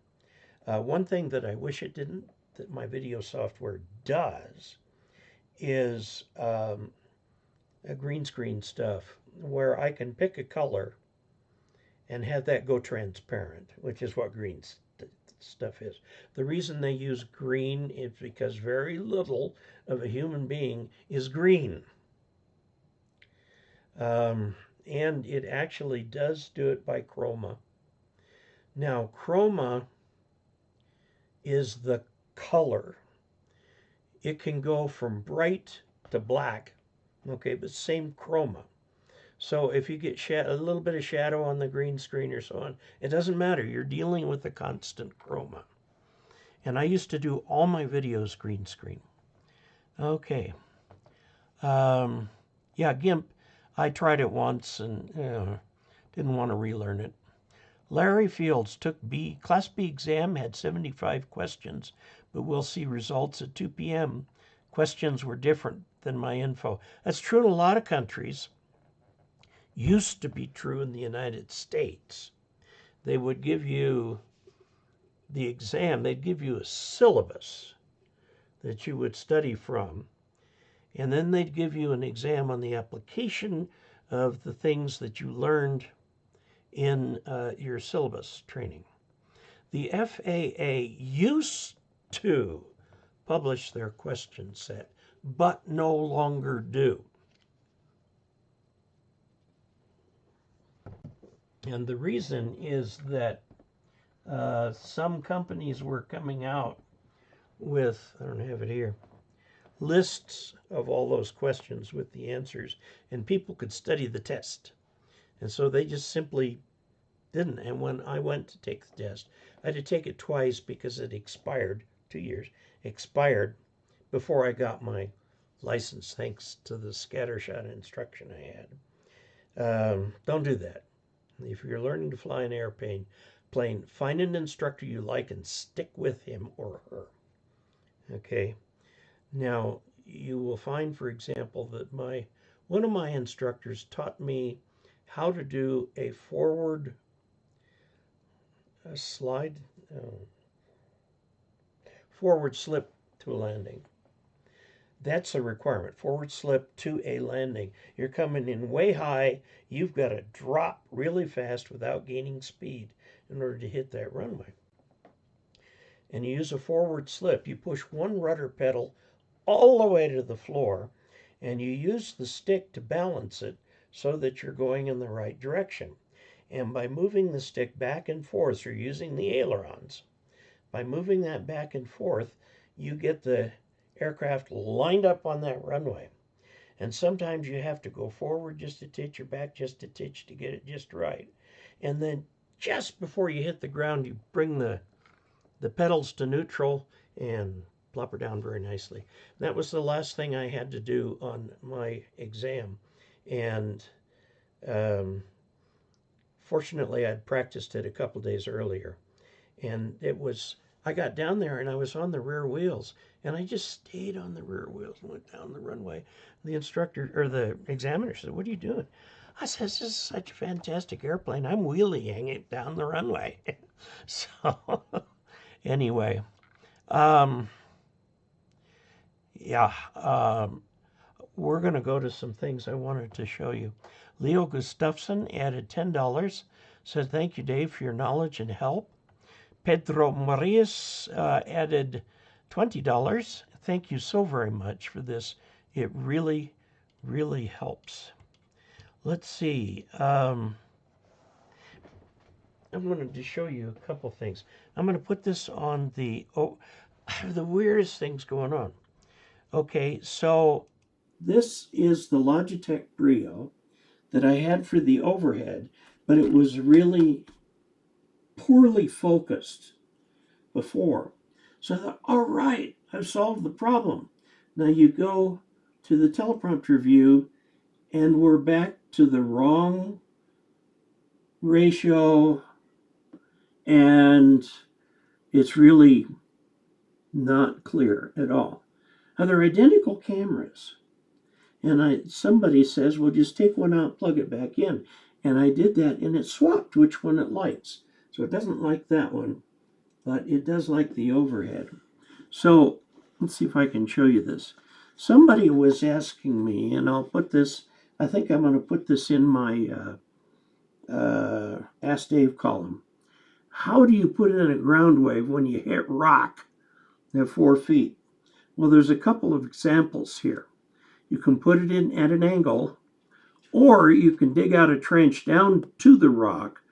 A: One thing that I wish it didn't, that my video software does, is a green screen stuff where I can pick a color and have that go transparent, which is what green stuff is. The reason they use green is because very little of a human being is green. And it actually does do it by chroma. Now, chroma is the color. It can go from bright to black, okay, but same chroma. So if you get a little bit of shadow on the green screen or so on, it doesn't matter. You're dealing with a constant chroma. And I used to do all my videos green screen. Okay. Yeah, GIMP, I tried it once and didn't want to relearn it. Larry Fields took Class B exam, had 75 questions, but we'll see results at 2 p.m. Questions were different than my info. That's true in a lot of countries. Used to be true in the United States. They would give you the exam, they'd give you a syllabus that you would study from, and then they'd give you an exam on the application of the things that you learned in your syllabus training. The FAA used to publish their question set, but no longer do. And the reason is that some companies were coming out with, I don't have it here, lists of all those questions with the answers, and people could study the test. And so they just simply didn't. And when I went to take the test, I had to take it twice because it expired, 2 years, expired before I got my license, thanks to the scattershot instruction I had. Don't do that. If you're learning to fly an airplane, find an instructor you like and stick with him or her. Okay. Now, you will find, for example, that one of my instructors taught me how to do a forward slip to a landing. That's a requirement, forward slip to a landing. You're coming in way high. You've got to drop really fast without gaining speed in order to hit that runway. And you use a forward slip. You push one rudder pedal all the way to the floor, and you use the stick to balance it so that you're going in the right direction. And by moving the stick back and forth, you're using the ailerons. By moving that back and forth, you get the aircraft lined up on that runway. And sometimes you have to go forward just a titch or back just a titch to get it just right. And then just before you hit the ground, you bring the pedals to neutral and plop her down very nicely. That was the last thing I had to do on my exam. And fortunately, I'd practiced it a couple days earlier. And I got down there and I was on the rear wheels. And I just stayed on the rear wheels and went down the runway. The instructor, or the examiner, said, "What are you doing?" I said, "This is such a fantastic airplane. I'm wheeling it down the runway." So, anyway, um, yeah, we're going to go to some things I wanted to show you. Leo Gustafson added $10, said, "Thank you, Dave, for your knowledge and help." Pedro Marias added $20. "Thank you so very much for this. It really, really helps." Let's see. I'm going to show you a couple things. I'm going to put this on the, I have the weirdest things going on. Okay, so this is the Logitech Brio that I had for the overhead, but it was really poorly focused before. So I thought, all right, I've solved the problem. Now you go to the teleprompter view and we're back to the wrong ratio, and it's really not clear at all. Now they're identical cameras. And somebody says, well, just take one out, plug it back in. And I did that, and it swapped which one it likes. So it doesn't like that one, but it does like the overhead. So let's see if I can show you this. Somebody was asking me, and I'll put this, I think I'm going to put this in my Ask Dave column. How do you put in a ground wave when you hit rock at 4 feet? Well, there's a couple of examples here. You can put it in at an angle, or you can dig out a trench down to the rock,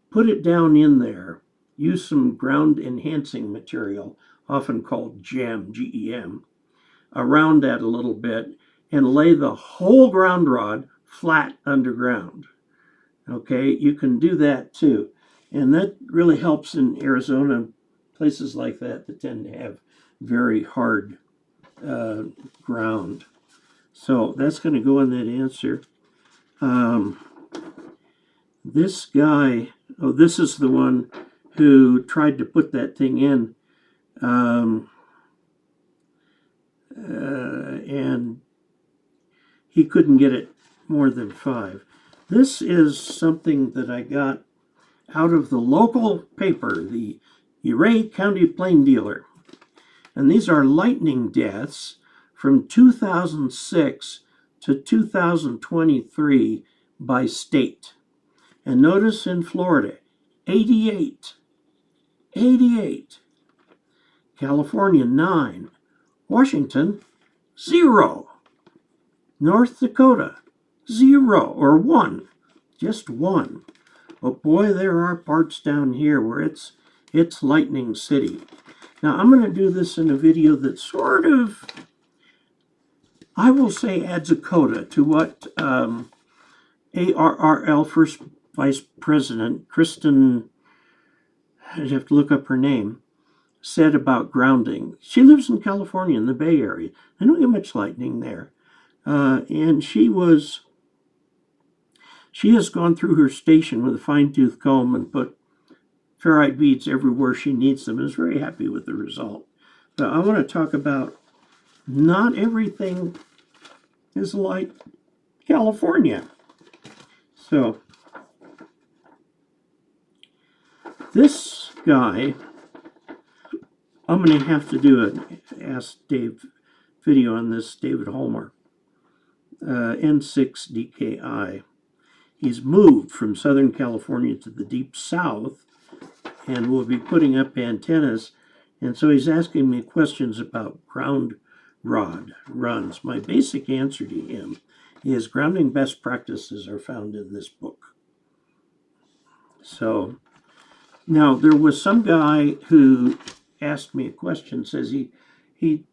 A: put it down in there, use some ground enhancing material, often called GEM, G-E-M, around that a little bit, and lay the whole ground rod flat underground. Okay, you can do that too. And that really helps in Arizona, places like that that tend to have very hard ground. So that's going to go in that answer. This guy, oh, this is the one who tried to put that thing in. And he couldn't get it more than 5. This is something that I got out of the local paper, the Uray County Plain Dealer. And these are lightning deaths from 2006 to 2023 by state. And notice in Florida, 88. 88. California, 9. Washington, 0. North Dakota, 0 or 1. Just 1. But boy, there are parts down here where it's lightning city. Now, I'm going to do this in a video that sort of, I will say, adds a coda to what ARRL First Vice President Kristen, I'd have to look up her name, said about grounding. She lives in California in the Bay Area. I don't get much lightning there. And she has gone through her station with a fine-tooth comb and put ferrite beads everywhere she needs them, and is very happy with the result. But I want to talk about not everything is like California. So this guy, I'm going to have to do an Ask Dave video on this, David Holmer, N6DKI. He's moved from Southern California to the deep south and will be putting up antennas. And so he's asking me questions about ground rod runs. My basic answer to him is grounding best practices are found in this book. So now there was some guy who asked me a question, says he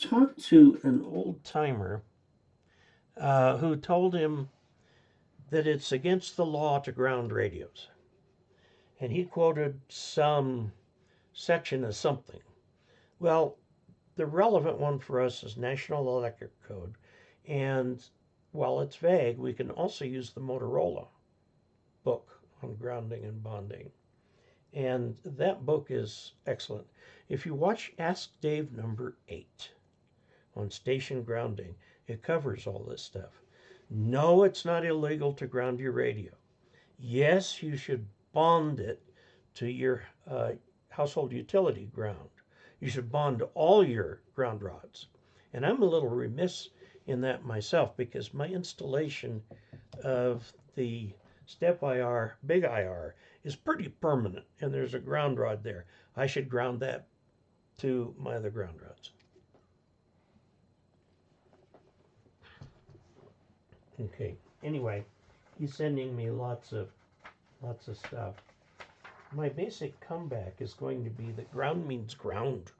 A: talked to an old timer who told him that it's against the law to ground radios. And he quoted some section of something. Well, the relevant one for us is National Electric Code. And while it's vague, we can also use the Motorola book on grounding and bonding. And that book is excellent. If you watch Ask Dave #8 on station grounding, it covers all this stuff. No, it's not illegal to ground your radio. Yes, you should bond it to your household utility ground. You should bond all your ground rods. And I'm a little remiss in that myself because my installation of the step IR, big IR, is pretty permanent and there's a ground rod there. I should ground that to my other ground rods. Okay, anyway, he's sending me lots of stuff. My basic comeback is going to be that ground means ground.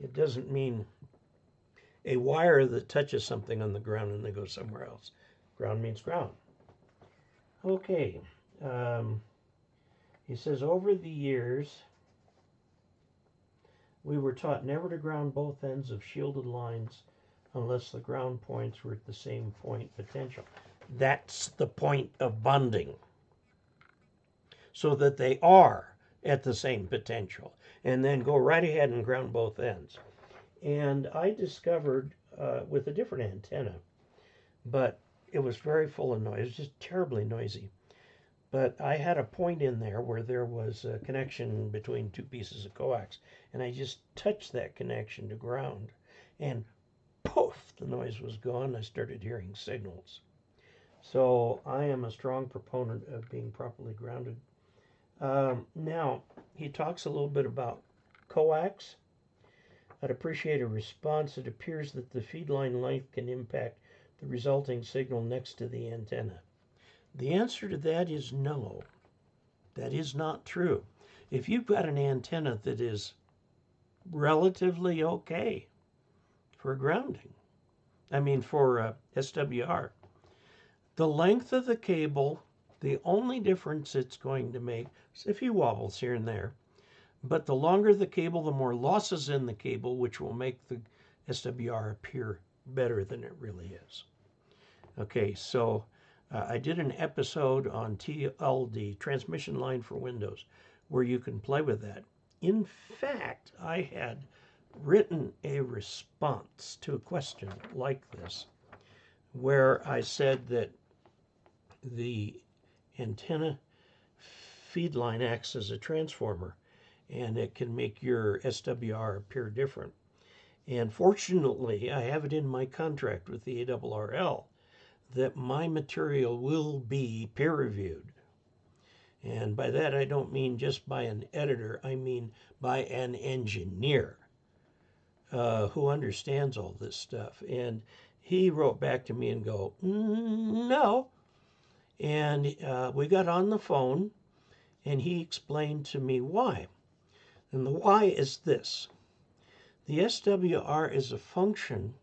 A: It doesn't mean a wire that touches something on the ground and then goes somewhere else. Ground means ground. Okay. He says, over the years, we were taught never to ground both ends of shielded lines unless the ground points were at the same point potential. That's the point of bonding, so that they are at the same potential, and then go right ahead and ground both ends. And I discovered with a different antenna, but it was very full of noise. It was just terribly noisy. But I had a point in there where there was a connection between two pieces of coax, and I just touched that connection to ground, and poof, the noise was gone. I started hearing signals. So I am a strong proponent of being properly grounded. Now, he talks a little bit about coax. I'd appreciate a response. It appears that the feed line length can impact the resulting signal next to the antenna. The answer to that is no. That is not true. If you've got an antenna that is relatively okay for grounding, for SWR, the length of the cable, the only difference it's going to make is a few wobbles here and there. But the longer the cable, the more losses in the cable, which will make the SWR appear better than it really is. Okay, so I did an episode on TLD, transmission line for Windows, where you can play with that. In fact, I had written a response to a question like this, where I said that the antenna feed line acts as a transformer, and it can make your SWR appear different. And fortunately, I have it in my contract with the ARRL that my material will be peer-reviewed. And by that, I don't mean just by an editor. I mean by an engineer who understands all this stuff. And he wrote back to me and go, no. And we got on the phone, and he explained to me why. And the why is this. The SWR is a function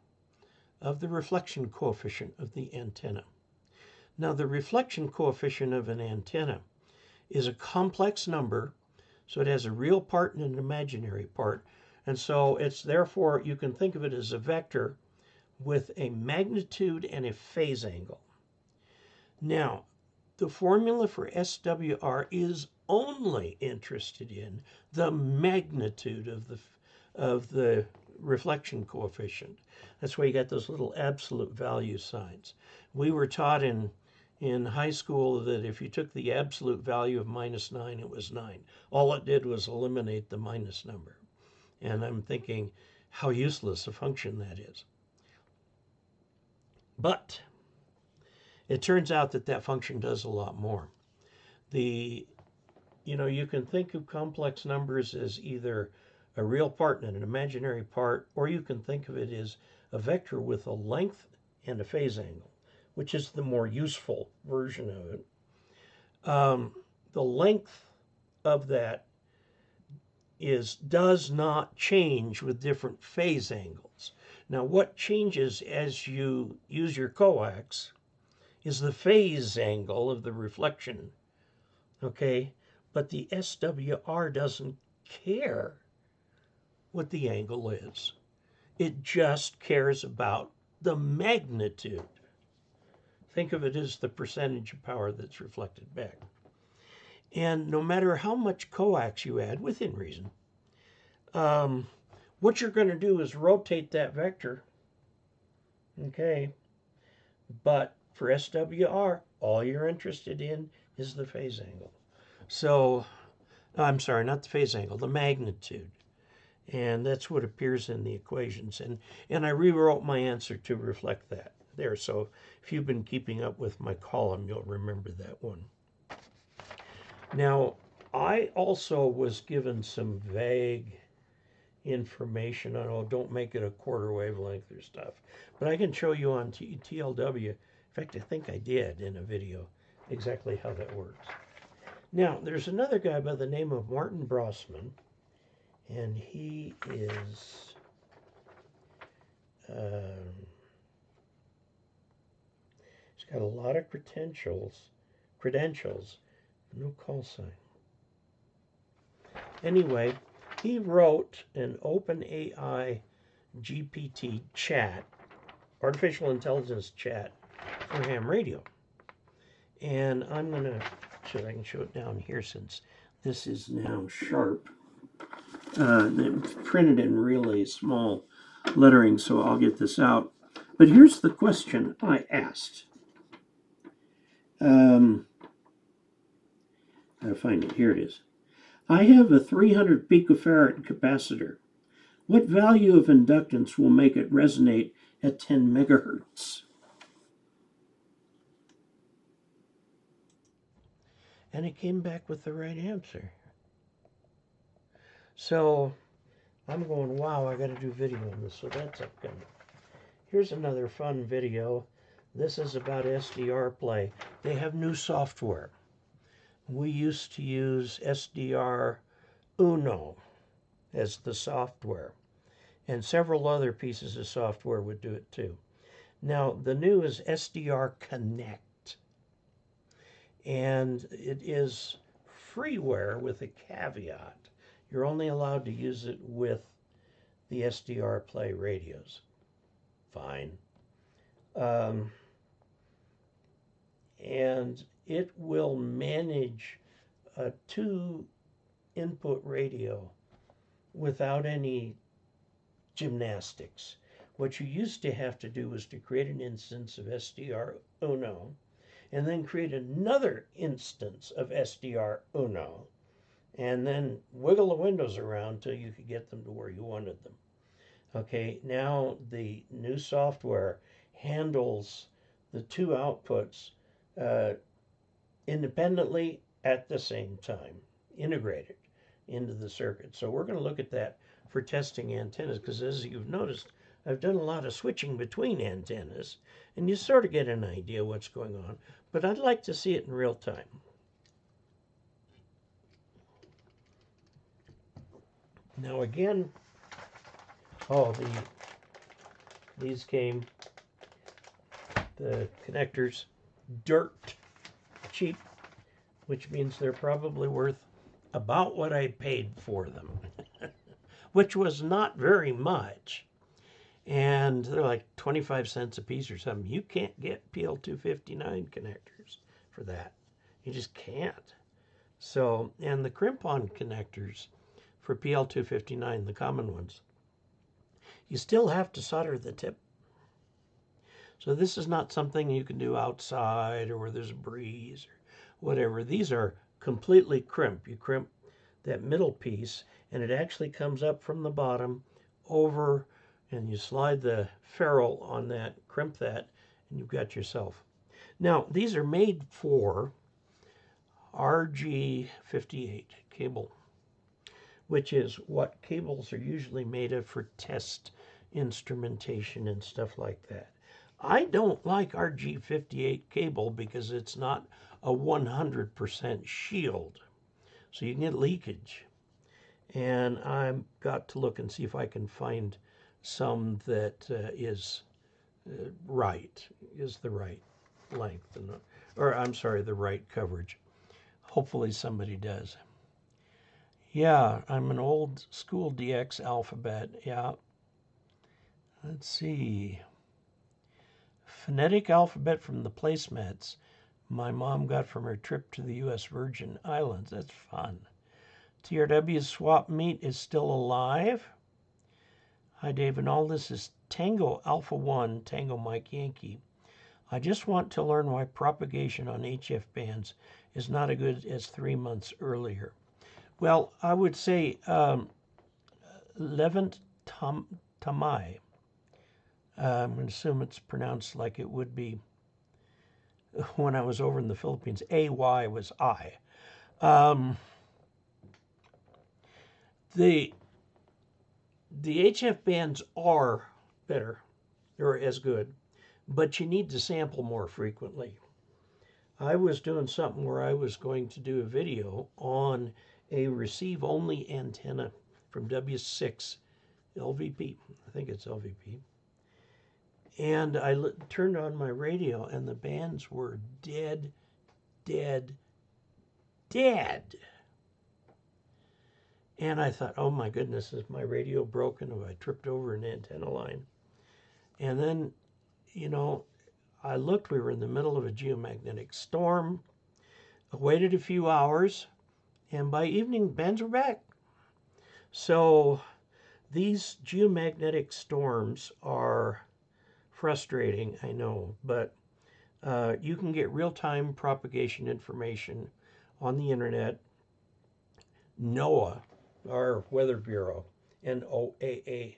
A: of the reflection coefficient of the antenna. Now, the reflection coefficient of an antenna is a complex number, so it has a real part and an imaginary part. And so it's therefore, you can think of it as a vector with a magnitude and a phase angle. Now, the formula for SWR is only interested in the magnitude of the reflection coefficient. That's why you got those little absolute value signs. We were taught in high school that if you took the absolute value of -9, it was 9. All it did was eliminate the minus number. And I'm thinking how useless a function that is. But it turns out that that function does a lot more. You can think of complex numbers as either a real part and an imaginary part, or you can think of it as a vector with a length and a phase angle, which is the more useful version of it. The length of that does not change with different phase angles. Now, what changes as you use your coax is the phase angle of the reflection, okay? But the SWR doesn't care what the angle is. It just cares about the magnitude. Think of it as the percentage of power that's reflected back. And no matter how much coax you add, within reason, what you're going to do is rotate that vector. Okay. But for SWR, all you're interested in is the phase angle. So, I'm sorry, not the phase angle, the magnitude. And that's what appears in the equations. And I rewrote my answer to reflect that there. So if you've been keeping up with my column, you'll remember that one. Now, I also was given some vague information on, oh, don't make it a quarter wavelength or stuff. But I can show you on TLW. In fact, I think I did in a video exactly how that works. Now, there's another guy by the name of Martin Brossman, and he is he's got a lot of credentials, no call sign. Anyway, he wrote an OpenAI GPT chat, artificial intelligence chat for ham radio. And I'm going to, I can show it down here since this is now sharp. It's printed in really small lettering, so I'll get this out. But here's the question I asked. Gotta find it. Here it is. I have a 300 picofarad capacitor. What value of inductance will make it resonate at 10 megahertz? And it came back with the right answer. So I'm going, wow, I got to do video on this. So that's upcoming. Here's another fun video. This is about SDR play. They have new software. We used to use SDR Uno as the software. And several other pieces of software would do it too. Now, the new is SDR Connect. And it is freeware with a caveat. You're only allowed to use it with the SDR Play radios. Fine. And it will manage a 2-input radio without any gymnastics. What you used to have to do was to create an instance of SDR Uno and then create another instance of SDR Uno and then wiggle the windows around till you could get them to where you wanted them. Okay, now the new software handles the two outputs independently at the same time, integrated into the circuit. So we're going to look at that for testing antennas, because as you've noticed, I've done a lot of switching between antennas, and you sort of get an idea what's going on, but I'd like to see it in real time. Now again, these came, the connectors, dirt cheap, which means they're probably worth about what I paid for them, which was not very much. And they're like 25 cents a piece or something. You can't get PL259 connectors for that. You just can't. So, and the crimp-on connectors for PL259, the common ones, you still have to solder the tip. So this is not something you can do outside or where there's a breeze or whatever. These are completely crimp. You crimp that middle piece and it actually comes up from the bottom over, and you slide the ferrule on that, crimp that, and you've got yourself. Now, these are made for RG58 cable, which is what cables are usually made of for test instrumentation and stuff like that. I don't like RG58 cable because it's not a 100% shield, so you can get leakage. And I've got to look and see if I can find some that is the right length, or I'm sorry, the right coverage. Hopefully somebody does. Yeah, I'm an old school DX alphabet. Yeah. Let's see. Phonetic alphabet from the placemats my mom got from her trip to the U.S. Virgin Islands. That's fun. TRW's swap meet is still alive. Hi, Dave, and all this is Tango Alpha 1, Tango Mike Yankee. I just want to learn why propagation on HF bands is not as good as 3 months earlier. Well, I would say Levant Tamai. I'm going to assume it's pronounced like it would be when I was over in the Philippines. AY was I. The HF bands are better, or as good, but you need to sample more frequently. I was doing something where I was going to do a video on a receive-only antenna from W6 LVP. I think it's LVP. And I turned on my radio, and the bands were dead, dead, dead. And I thought, oh my goodness, is my radio broken? Have I tripped over an antenna line? And then, you know, I looked, we were in the middle of a geomagnetic storm. I waited a few hours, and by evening, bands were back. So these geomagnetic storms are frustrating, I know, but you can get real-time propagation information on the internet. NOAA, our Weather Bureau, NOAA.org,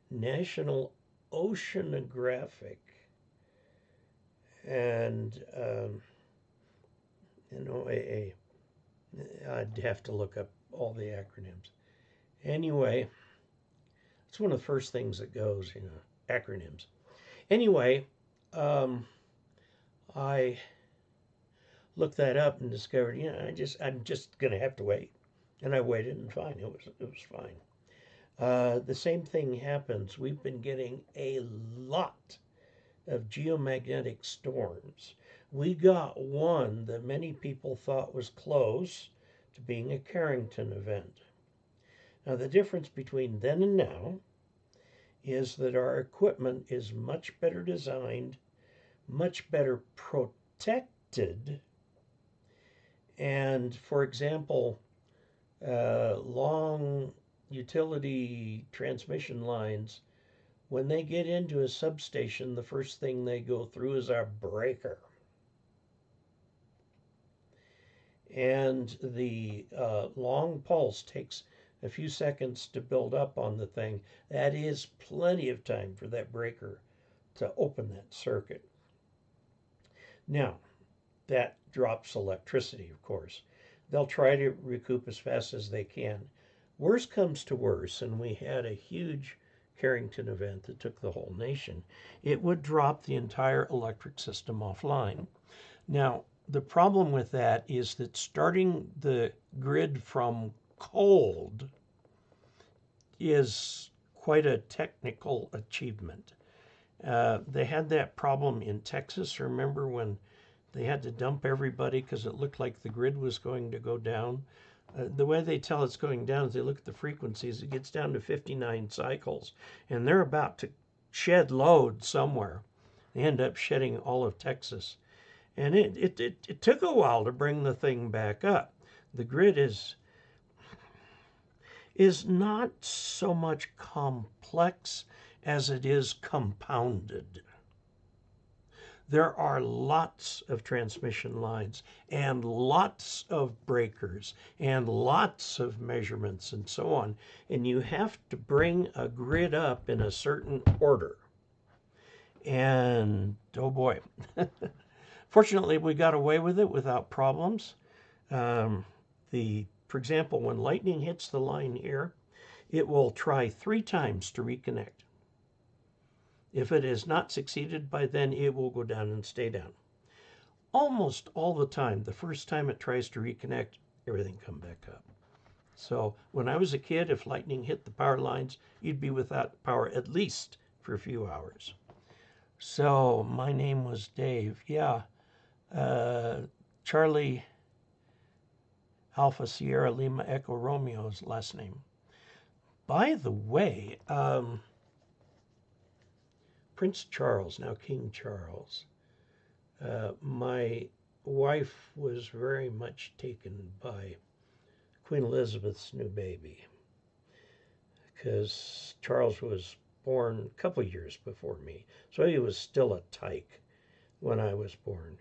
A: National Oceanographic, and NOAA. I'd have to look up all the acronyms. Anyway, it's one of the first things that goes, you know, acronyms. Anyway, I looked that up and discovered, you know, I'm just gonna have to wait, and I waited, and fine, it was fine. The same thing happens. We've been getting a lot of geomagnetic storms. We got one that many people thought was close to being a Carrington event. Now, the difference between then and now is that our equipment is much better designed, much better protected, and, for example, long utility transmission lines, when they get into a substation, the first thing they go through is our breaker. And the long pulse takes a few seconds to build up on the thing. That is plenty of time for that breaker to open that circuit. Now, that drops electricity, of course. They'll try to recoup as fast as they can. Worst comes to worse, and we had a huge Carrington event that took the whole nation. It would drop the entire electric system offline. Now, the problem with that is that starting the grid from cold is quite a technical achievement. They had that problem in Texas. Remember when they had to dump everybody because it looked like the grid was going to go down? The way they tell it's going down is they look at the frequencies. It gets down to 59 cycles, and they're about to shed load somewhere. They end up shedding all of Texas. And it took a while to bring the thing back up. The grid is not so much complex as it is compounded. There are lots of transmission lines and lots of breakers and lots of measurements and so on. And you have to bring a grid up in a certain order. And oh boy. Fortunately, we got away with it without problems. For example, when lightning hits the line here, it will try 3 times to reconnect. If it has not succeeded by then, it will go down and stay down. Almost all the time, the first time it tries to reconnect, everything come back up. So when I was a kid, if lightning hit the power lines, you'd be without power at least for a few hours. So my name was Dave. Yeah. Charlie Alpha Sierra Lima Echo Romeo's last name. By the way, Prince Charles, now King Charles. My wife was very much taken by Queen Elizabeth's new baby because Charles was born a couple years before me. So he was still a tyke when I was born.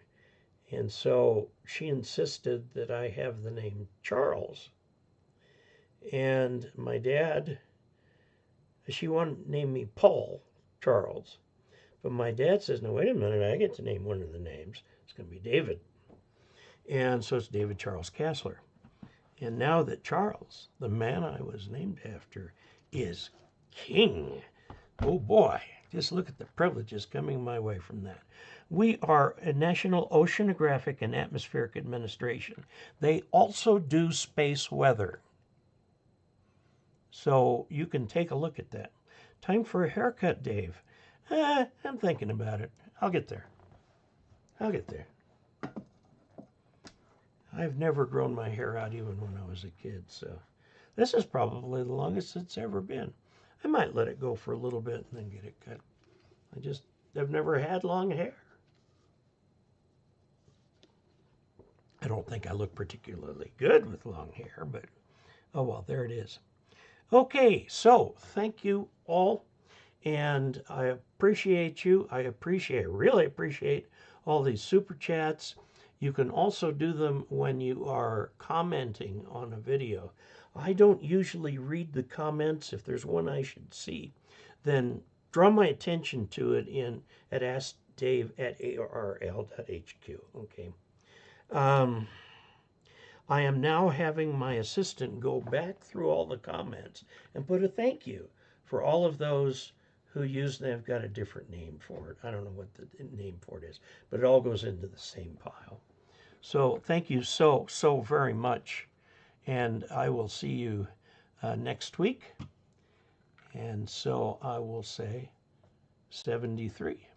A: And so she insisted that I have the name Charles. And my dad, she wanted to name me Paul Charles. But my dad says, no, wait a minute, I get to name one of the names. It's going to be David. And so it's David Charles Casler. And now that Charles, the man I was named after, is king, oh boy, just look at the privileges coming my way from that. We are a National Oceanographic and Atmospheric Administration. They also do space weather. So you can take a look at that. Time for a haircut, Dave. I'm thinking about it. I'll get there. I'll get there. I've never grown my hair out even when I was a kid, so this is probably the longest it's ever been. I might let it go for a little bit and then get it cut. I've never had long hair. I don't think I look particularly good with long hair, but oh well, there it is. Okay, so thank you all, and I appreciate you. I really appreciate all these super chats. You can also do them when you are commenting on a video. I don't usually read the comments. If there's one I should see, then draw my attention to it at AskDave@aorl.hq. Okay. I am now having my assistant go back through all the comments and put a thank you for all of those who use, they've got a different name for it. I don't know what the name for it is, but it all goes into the same pile. So thank you so very much. And I will see you next week. And so I will say 73.